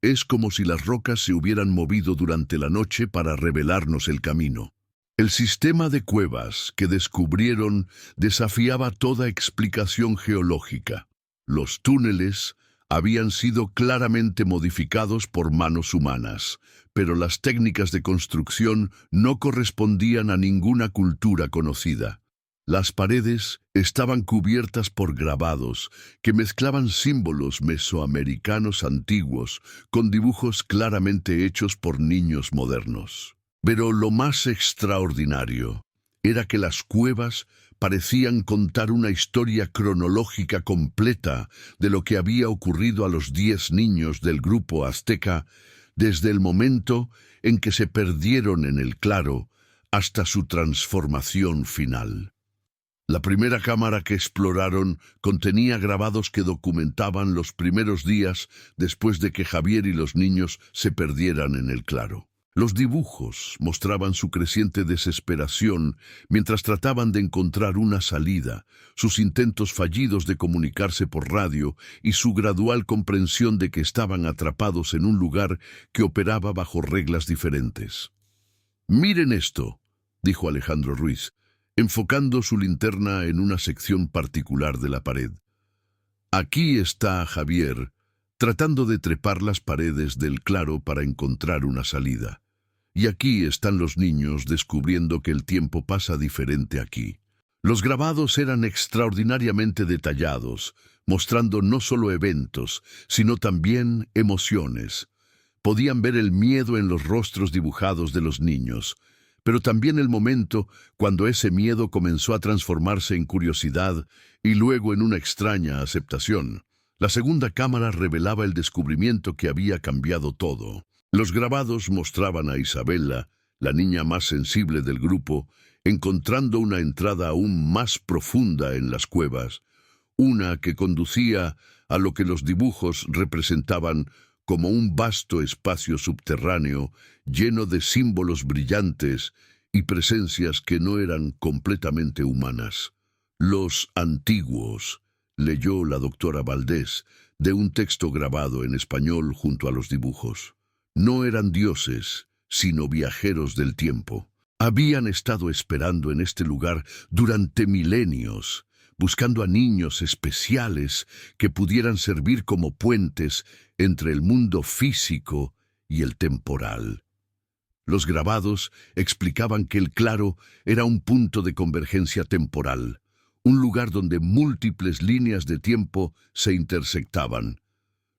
«Es como si las rocas se hubieran movido durante la noche para revelarnos el camino». El sistema de cuevas que descubrieron desafiaba toda explicación geológica. Los túneles habían sido claramente modificados por manos humanas, pero las técnicas de construcción no correspondían a ninguna cultura conocida. Las paredes estaban cubiertas por grabados que mezclaban símbolos mesoamericanos antiguos con dibujos claramente hechos por niños modernos. Pero lo más extraordinario era que las cuevas parecían contar una historia cronológica completa de lo que había ocurrido a los 10 niños del grupo azteca desde el momento en que se perdieron en el claro hasta su transformación final. La primera cámara que exploraron contenía grabados que documentaban los primeros días después de que Javier y los niños se perdieran en el claro. Los dibujos mostraban su creciente desesperación mientras trataban de encontrar una salida, sus intentos fallidos de comunicarse por radio y su gradual comprensión de que estaban atrapados en un lugar que operaba bajo reglas diferentes. «Miren esto», dijo Alejandro Ruiz, enfocando su linterna en una sección particular de la pared. «Aquí está Javier, tratando de trepar las paredes del claro para encontrar una salida. Y aquí están los niños descubriendo que el tiempo pasa diferente aquí». Los grabados eran extraordinariamente detallados, mostrando no solo eventos, sino también emociones. Podían ver el miedo en los rostros dibujados de los niños, pero también el momento cuando ese miedo comenzó a transformarse en curiosidad y luego en una extraña aceptación. La segunda cámara revelaba el descubrimiento que había cambiado todo. Los grabados mostraban a Isabela, la niña más sensible del grupo, encontrando una entrada aún más profunda en las cuevas, una que conducía a lo que los dibujos representaban como un vasto espacio subterráneo lleno de símbolos brillantes y presencias que no eran completamente humanas. «Los antiguos», leyó la doctora Valdés de un texto grabado en español junto a los dibujos. «No eran dioses, sino viajeros del tiempo. Habían estado esperando en este lugar durante milenios, buscando a niños especiales que pudieran servir como puentes entre el mundo físico y el temporal». Los grabados explicaban que el claro era un punto de convergencia temporal, un lugar donde múltiples líneas de tiempo se intersectaban.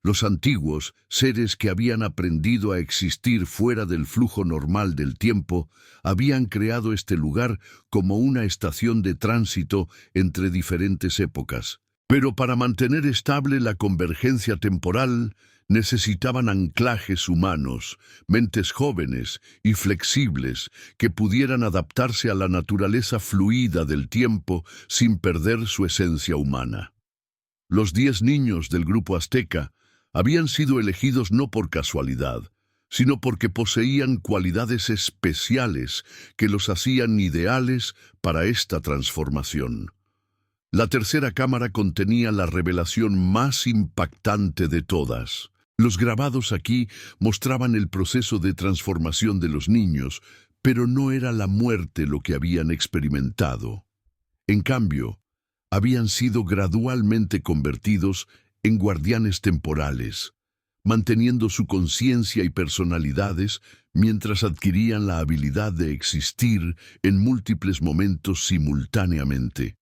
Los antiguos, seres que habían aprendido a existir fuera del flujo normal del tiempo, habían creado este lugar como una estación de tránsito entre diferentes épocas. Pero para mantener estable la convergencia temporal, necesitaban anclajes humanos, mentes jóvenes y flexibles que pudieran adaptarse a la naturaleza fluida del tiempo sin perder su esencia humana. Los 10 niños del grupo azteca habían sido elegidos no por casualidad, sino porque poseían cualidades especiales que los hacían ideales para esta transformación. La tercera cámara contenía la revelación más impactante de todas. Los grabados aquí mostraban el proceso de transformación de los niños, pero no era la muerte lo que habían experimentado. En cambio, habían sido gradualmente convertidos en guardianes temporales, manteniendo su conciencia y personalidades mientras adquirían la habilidad de existir en múltiples momentos simultáneamente.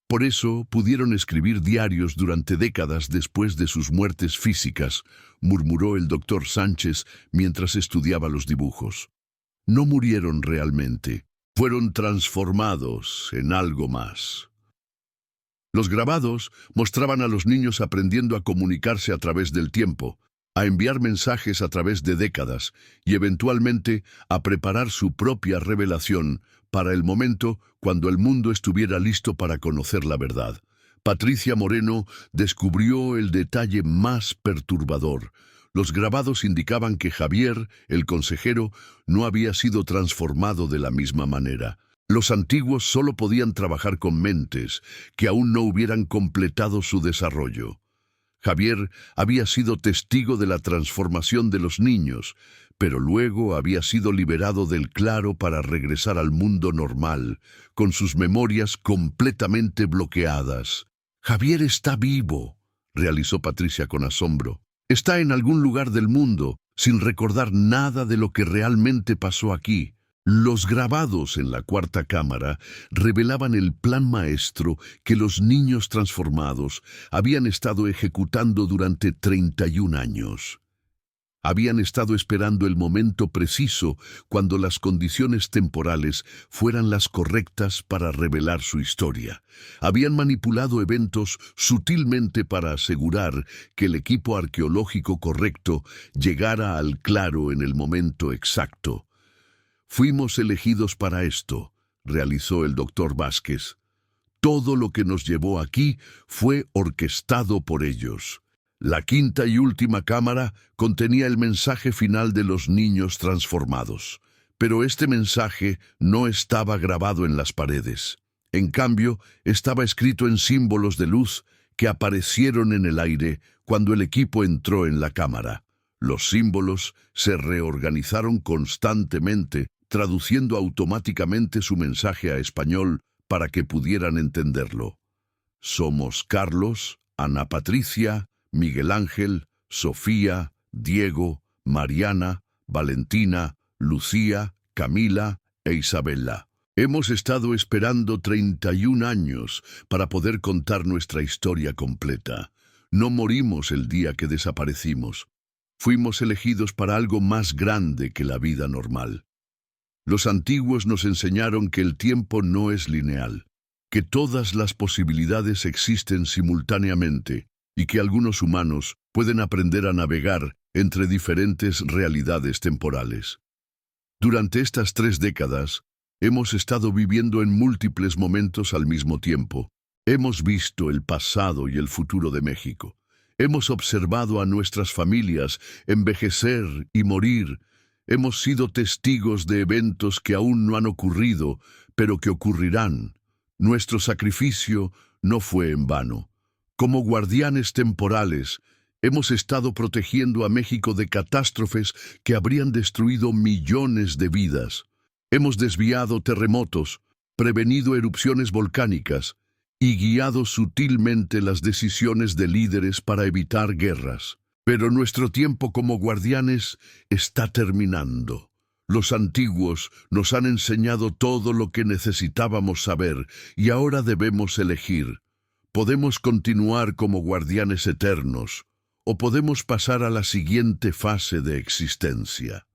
Por eso pudieron escribir diarios durante décadas después de sus muertes físicas, murmuró el doctor Sánchez mientras estudiaba los dibujos. No murieron realmente, fueron transformados en algo más. Los grabados mostraban a los niños aprendiendo a comunicarse a través del tiempo, a enviar mensajes a través de décadas y eventualmente a preparar su propia revelación para el momento cuando el mundo estuviera listo para conocer la verdad. Patricia Moreno descubrió el detalle más perturbador. Los grabados indicaban que Javier, el consejero, no había sido transformado de la misma manera. Los antiguos solo podían trabajar con mentes que aún no hubieran completado su desarrollo. Javier había sido testigo de la transformación de los niños, pero luego había sido liberado del claro para regresar al mundo normal, con sus memorias completamente bloqueadas. «Javier está vivo», realizó Patricia con asombro. «Está en algún lugar del mundo, sin recordar nada de lo que realmente pasó aquí». Los grabados en la cuarta cámara revelaban el plan maestro que los niños transformados habían estado ejecutando durante 31 años. Habían estado esperando el momento preciso cuando las condiciones temporales fueran las correctas para revelar su historia. Habían manipulado eventos sutilmente para asegurar que el equipo arqueológico correcto llegara al claro en el momento exacto. «Fuimos elegidos para esto», realizó el doctor Vázquez. «Todo lo que nos llevó aquí fue orquestado por ellos». La quinta y última cámara contenía el mensaje final de los niños transformados, pero este mensaje no estaba grabado en las paredes. En cambio, estaba escrito en símbolos de luz que aparecieron en el aire cuando el equipo entró en la cámara. Los símbolos se reorganizaron constantemente, traduciendo automáticamente su mensaje a español para que pudieran entenderlo. «Somos Carlos, Ana Patricia, Miguel Ángel, Sofía, Diego, Mariana, Valentina, Lucía, Camila e Isabela. Hemos estado esperando 31 años para poder contar nuestra historia completa. No morimos el día que desaparecimos. Fuimos elegidos para algo más grande que la vida normal. Los antiguos nos enseñaron que el tiempo no es lineal, que todas las posibilidades existen simultáneamente y que algunos humanos pueden aprender a navegar entre diferentes realidades temporales. Durante estas 3 décadas, hemos estado viviendo en múltiples momentos al mismo tiempo. Hemos visto el pasado y el futuro de México. Hemos observado a nuestras familias envejecer y morir. Hemos sido testigos de eventos que aún no han ocurrido, pero que ocurrirán. Nuestro sacrificio no fue en vano. Como guardianes temporales, hemos estado protegiendo a México de catástrofes que habrían destruido millones de vidas. Hemos desviado terremotos, prevenido erupciones volcánicas y guiado sutilmente las decisiones de líderes para evitar guerras. Pero nuestro tiempo como guardianes está terminando. Los antiguos nos han enseñado todo lo que necesitábamos saber y ahora debemos elegir. Podemos continuar como guardianes eternos o podemos pasar a la siguiente fase de existencia.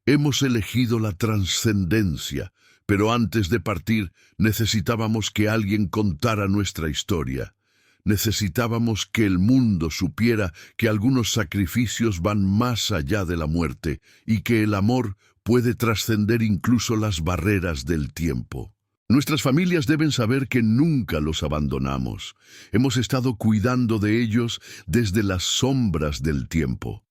Hemos elegido la trascendencia, pero antes de partir necesitábamos que alguien contara nuestra historia. Necesitábamos que el mundo supiera que algunos sacrificios van más allá de la muerte y que el amor puede trascender incluso las barreras del tiempo. Nuestras familias deben saber que nunca los abandonamos. Hemos estado cuidando de ellos desde las sombras del tiempo.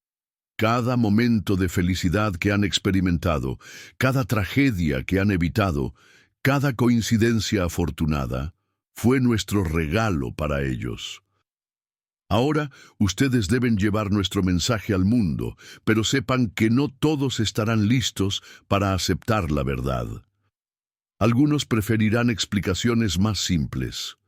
Cada momento de felicidad que han experimentado, cada tragedia que han evitado, cada coincidencia afortunada, fue nuestro regalo para ellos. Ahora ustedes deben llevar nuestro mensaje al mundo, pero sepan que no todos estarán listos para aceptar la verdad. Algunos preferirán explicaciones más simples.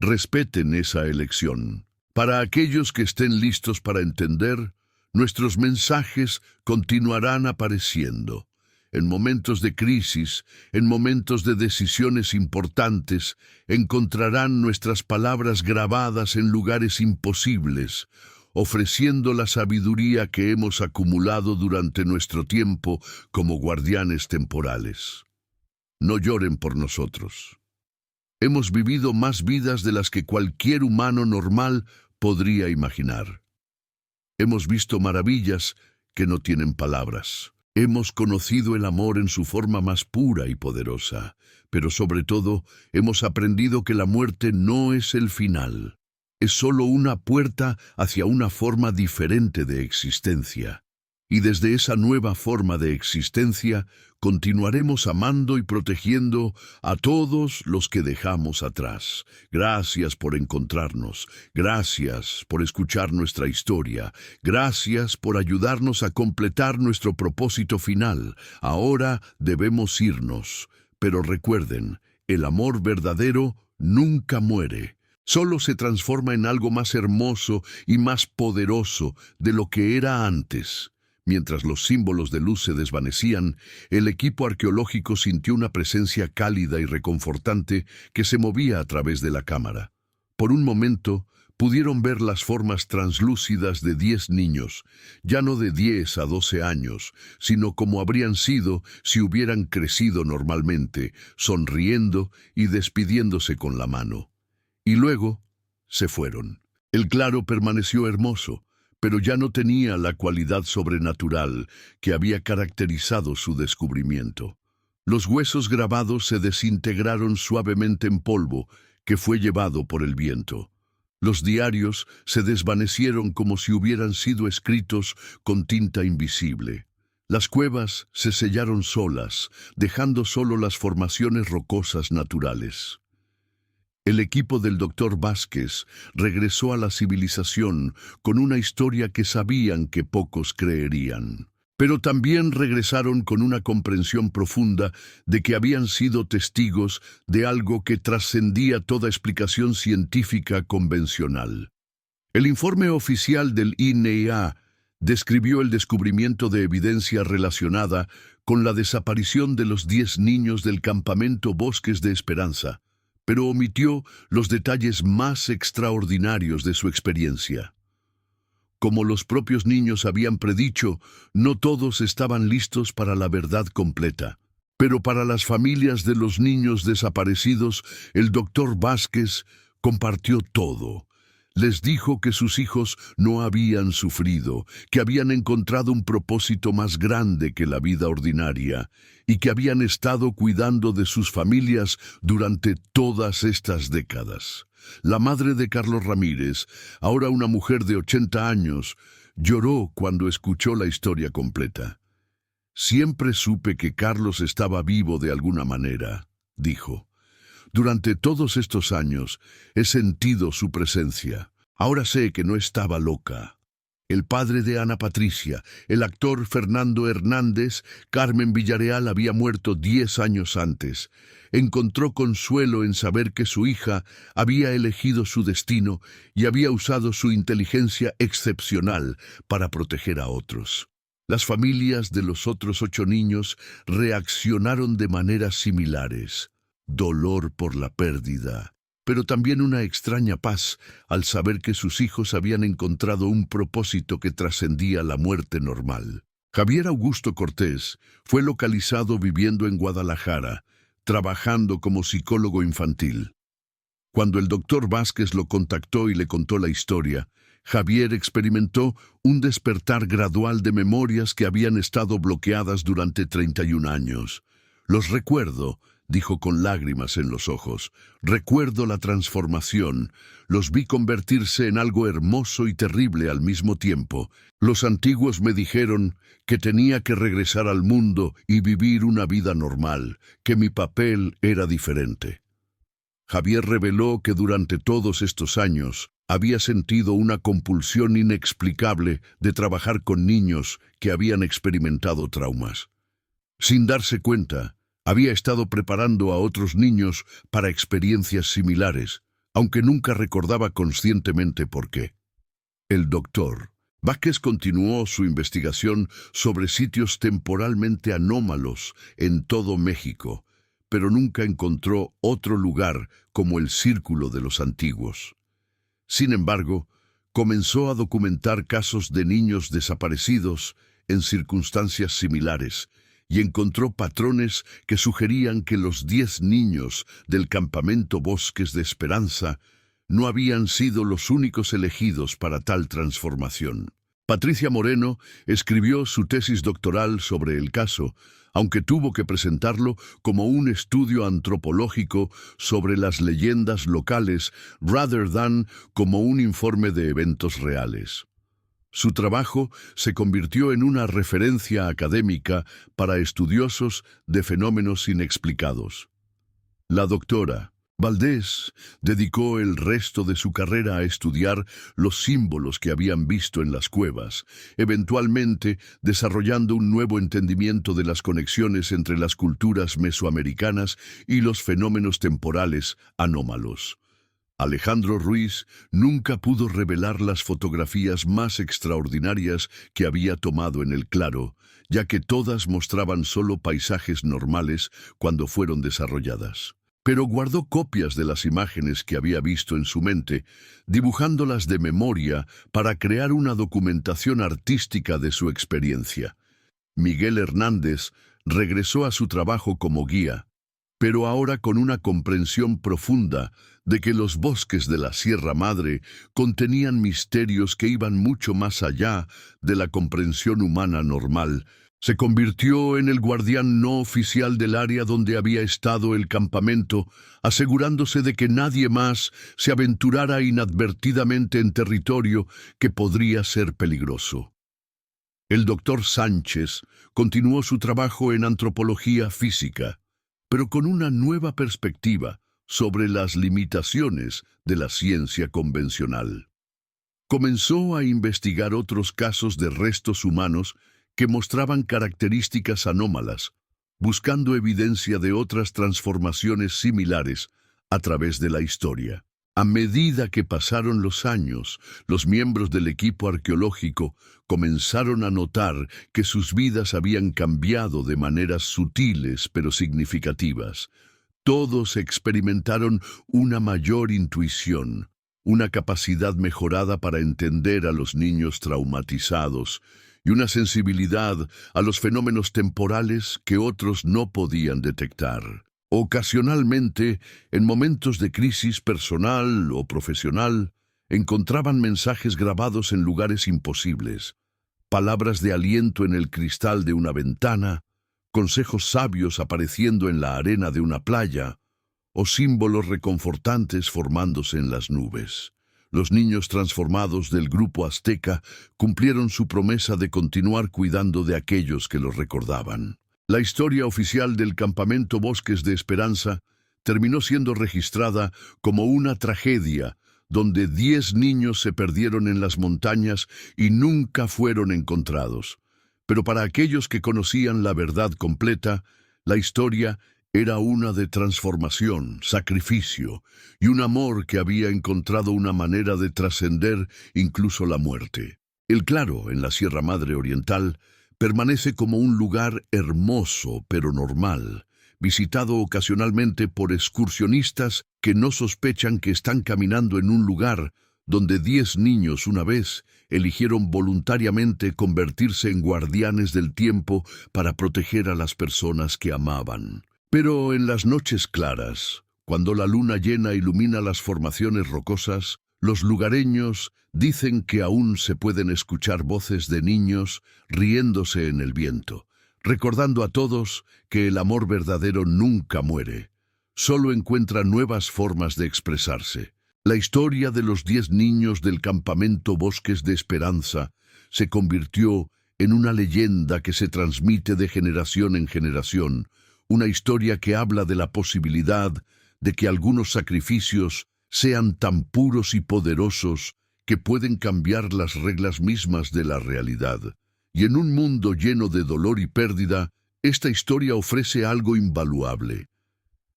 Respeten esa elección. Para aquellos que estén listos para entender, nuestros mensajes continuarán apareciendo. En momentos de crisis, en momentos de decisiones importantes, encontrarán nuestras palabras grabadas en lugares imposibles, ofreciendo la sabiduría que hemos acumulado durante nuestro tiempo como guardianes temporales. No lloren por nosotros. Hemos vivido más vidas de las que cualquier humano normal podría imaginar. Hemos visto maravillas que no tienen palabras. Hemos conocido el amor en su forma más pura y poderosa, pero sobre todo hemos aprendido que la muerte no es el final. Es solo una puerta hacia una forma diferente de existencia. Y desde esa nueva forma de existencia, continuaremos amando y protegiendo a todos los que dejamos atrás. Gracias por encontrarnos, gracias por escuchar nuestra historia, gracias por ayudarnos a completar nuestro propósito final. Ahora debemos irnos, pero recuerden, el amor verdadero nunca muere. Solo se transforma en algo más hermoso y más poderoso de lo que era antes. Mientras los símbolos de luz se desvanecían, el equipo arqueológico sintió una presencia cálida y reconfortante que se movía a través de la cámara. Por un momento, pudieron ver las formas translúcidas de 10 niños, ya no de 10 a 12 años, sino como habrían sido si hubieran crecido normalmente, sonriendo y despidiéndose con la mano. Y luego, se fueron. El claro permaneció hermoso, pero ya no tenía la cualidad sobrenatural que había caracterizado su descubrimiento. Los huesos grabados se desintegraron suavemente en polvo que fue llevado por el viento. Los diarios se desvanecieron como si hubieran sido escritos con tinta invisible. Las cuevas se sellaron solas, dejando solo las formaciones rocosas naturales. El equipo del Dr. Vázquez regresó a la civilización con una historia que sabían que pocos creerían. Pero también regresaron con una comprensión profunda de que habían sido testigos de algo que trascendía toda explicación científica convencional. El informe oficial del INEA describió el descubrimiento de evidencia relacionada con la desaparición de los 10 niños del campamento Bosques de Esperanza, pero omitió los detalles más extraordinarios de su experiencia. Como los propios niños habían predicho, no todos estaban listos para la verdad completa. Pero para las familias de los niños desaparecidos, el Dr. Vázquez compartió todo. Les dijo que sus hijos no habían sufrido, que habían encontrado un propósito más grande que la vida ordinaria y que habían estado cuidando de sus familias durante todas estas décadas. La madre de Carlos Ramírez, ahora una mujer de 80 años, lloró cuando escuchó la historia completa. «Siempre supe que Carlos estaba vivo de alguna manera», dijo. «Durante todos estos años he sentido su presencia. Ahora sé que no estaba loca». El padre de Ana Patricia, el actor Fernando Hernández, Carmen Villarreal, había muerto 10 años antes. Encontró consuelo en saber que su hija había elegido su destino y había usado su inteligencia excepcional para proteger a otros. Las familias de los otros 8 niños reaccionaron de maneras similares. Dolor por la pérdida, pero también una extraña paz al saber que sus hijos habían encontrado un propósito que trascendía la muerte normal. Javier Augusto Cortés fue localizado viviendo en Guadalajara, trabajando como psicólogo infantil. Cuando el Dr. Vázquez lo contactó y le contó la historia, Javier experimentó un despertar gradual de memorias que habían estado bloqueadas durante 31 años. «Los recuerdo», dijo con lágrimas en los ojos. «Recuerdo la transformación. Los vi convertirse en algo hermoso y terrible al mismo tiempo. Los antiguos me dijeron que tenía que regresar al mundo y vivir una vida normal, que mi papel era diferente». Javier reveló que durante todos estos años había sentido una compulsión inexplicable de trabajar con niños que habían experimentado traumas. Sin darse cuenta, había estado preparando a otros niños para experiencias similares, aunque nunca recordaba conscientemente por qué. El Dr. Vázquez continuó su investigación sobre sitios temporalmente anómalos en todo México, pero nunca encontró otro lugar como el Círculo de los Antiguos. Sin embargo, comenzó a documentar casos de niños desaparecidos en circunstancias similares, y encontró patrones que sugerían que los 10 niños del campamento Bosques de Esperanza no habían sido los únicos elegidos para tal transformación. Patricia Moreno escribió su tesis doctoral sobre el caso, aunque tuvo que presentarlo como un estudio antropológico sobre las leyendas locales rather than como un informe de eventos reales. Su trabajo se convirtió en una referencia académica para estudiosos de fenómenos inexplicados. La doctora Valdés dedicó el resto de su carrera a estudiar los símbolos que habían visto en las cuevas, eventualmente desarrollando un nuevo entendimiento de las conexiones entre las culturas mesoamericanas y los fenómenos temporales anómalos. Alejandro Ruiz nunca pudo revelar las fotografías más extraordinarias que había tomado en el claro, ya que todas mostraban solo paisajes normales cuando fueron desarrolladas. Pero guardó copias de las imágenes que había visto en su mente, dibujándolas de memoria para crear una documentación artística de su experiencia. Miguel Hernández regresó a su trabajo como guía, pero ahora con una comprensión profunda de que los bosques de la Sierra Madre contenían misterios que iban mucho más allá de la comprensión humana normal. Se convirtió en el guardián no oficial del área donde había estado el campamento, asegurándose de que nadie más se aventurara inadvertidamente en territorio que podría ser peligroso. El doctor Sánchez continuó su trabajo en antropología física, pero con una nueva perspectiva sobre las limitaciones de la ciencia convencional. Comenzó a investigar otros casos de restos humanos que mostraban características anómalas, buscando evidencia de otras transformaciones similares a través de la historia. A medida que pasaron los años, los miembros del equipo arqueológico comenzaron a notar que sus vidas habían cambiado de maneras sutiles pero significativas. Todos experimentaron una mayor intuición, una capacidad mejorada para entender a los niños traumatizados y una sensibilidad a los fenómenos temporales que otros no podían detectar. Ocasionalmente, en momentos de crisis personal o profesional, encontraban mensajes grabados en lugares imposibles, palabras de aliento en el cristal de una ventana, consejos sabios apareciendo en la arena de una playa, o símbolos reconfortantes formándose en las nubes. Los niños transformados del grupo azteca cumplieron su promesa de continuar cuidando de aquellos que los recordaban. La historia oficial del campamento Bosques de Esperanza terminó siendo registrada como una tragedia donde 10 niños se perdieron en las montañas y nunca fueron encontrados. Pero para aquellos que conocían la verdad completa, la historia era una de transformación, sacrificio y un amor que había encontrado una manera de trascender incluso la muerte. El Claro, en la Sierra Madre Oriental, permanece como un lugar hermoso pero normal, visitado ocasionalmente por excursionistas que no sospechan que están caminando en un lugar donde 10 niños una vez eligieron voluntariamente convertirse en guardianes del tiempo para proteger a las personas que amaban. Pero en las noches claras, cuando la luna llena ilumina las formaciones rocosas, los lugareños dicen que aún se pueden escuchar voces de niños riéndose en el viento, recordando a todos que el amor verdadero nunca muere, solo encuentra nuevas formas de expresarse. La historia de los 10 niños del campamento Bosques de Esperanza se convirtió en una leyenda que se transmite de generación en generación, una historia que habla de la posibilidad de que algunos sacrificios sean tan puros y poderosos que pueden cambiar las reglas mismas de la realidad. Y en un mundo lleno de dolor y pérdida, esta historia ofrece algo invaluable: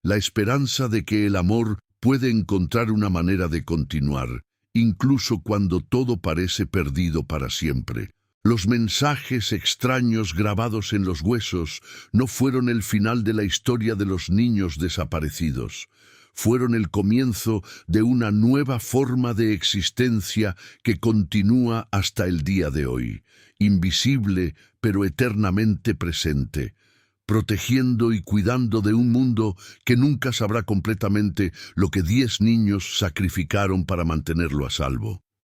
la esperanza de que el amor puede encontrar una manera de continuar, incluso cuando todo parece perdido para siempre. Los mensajes extraños grabados en los huesos no fueron el final de la historia de los niños desaparecidos. Fueron el comienzo de una nueva forma de existencia que continúa hasta el día de hoy, invisible pero eternamente presente, protegiendo y cuidando de un mundo que nunca sabrá completamente lo que 10 niños sacrificaron para mantenerlo a salvo.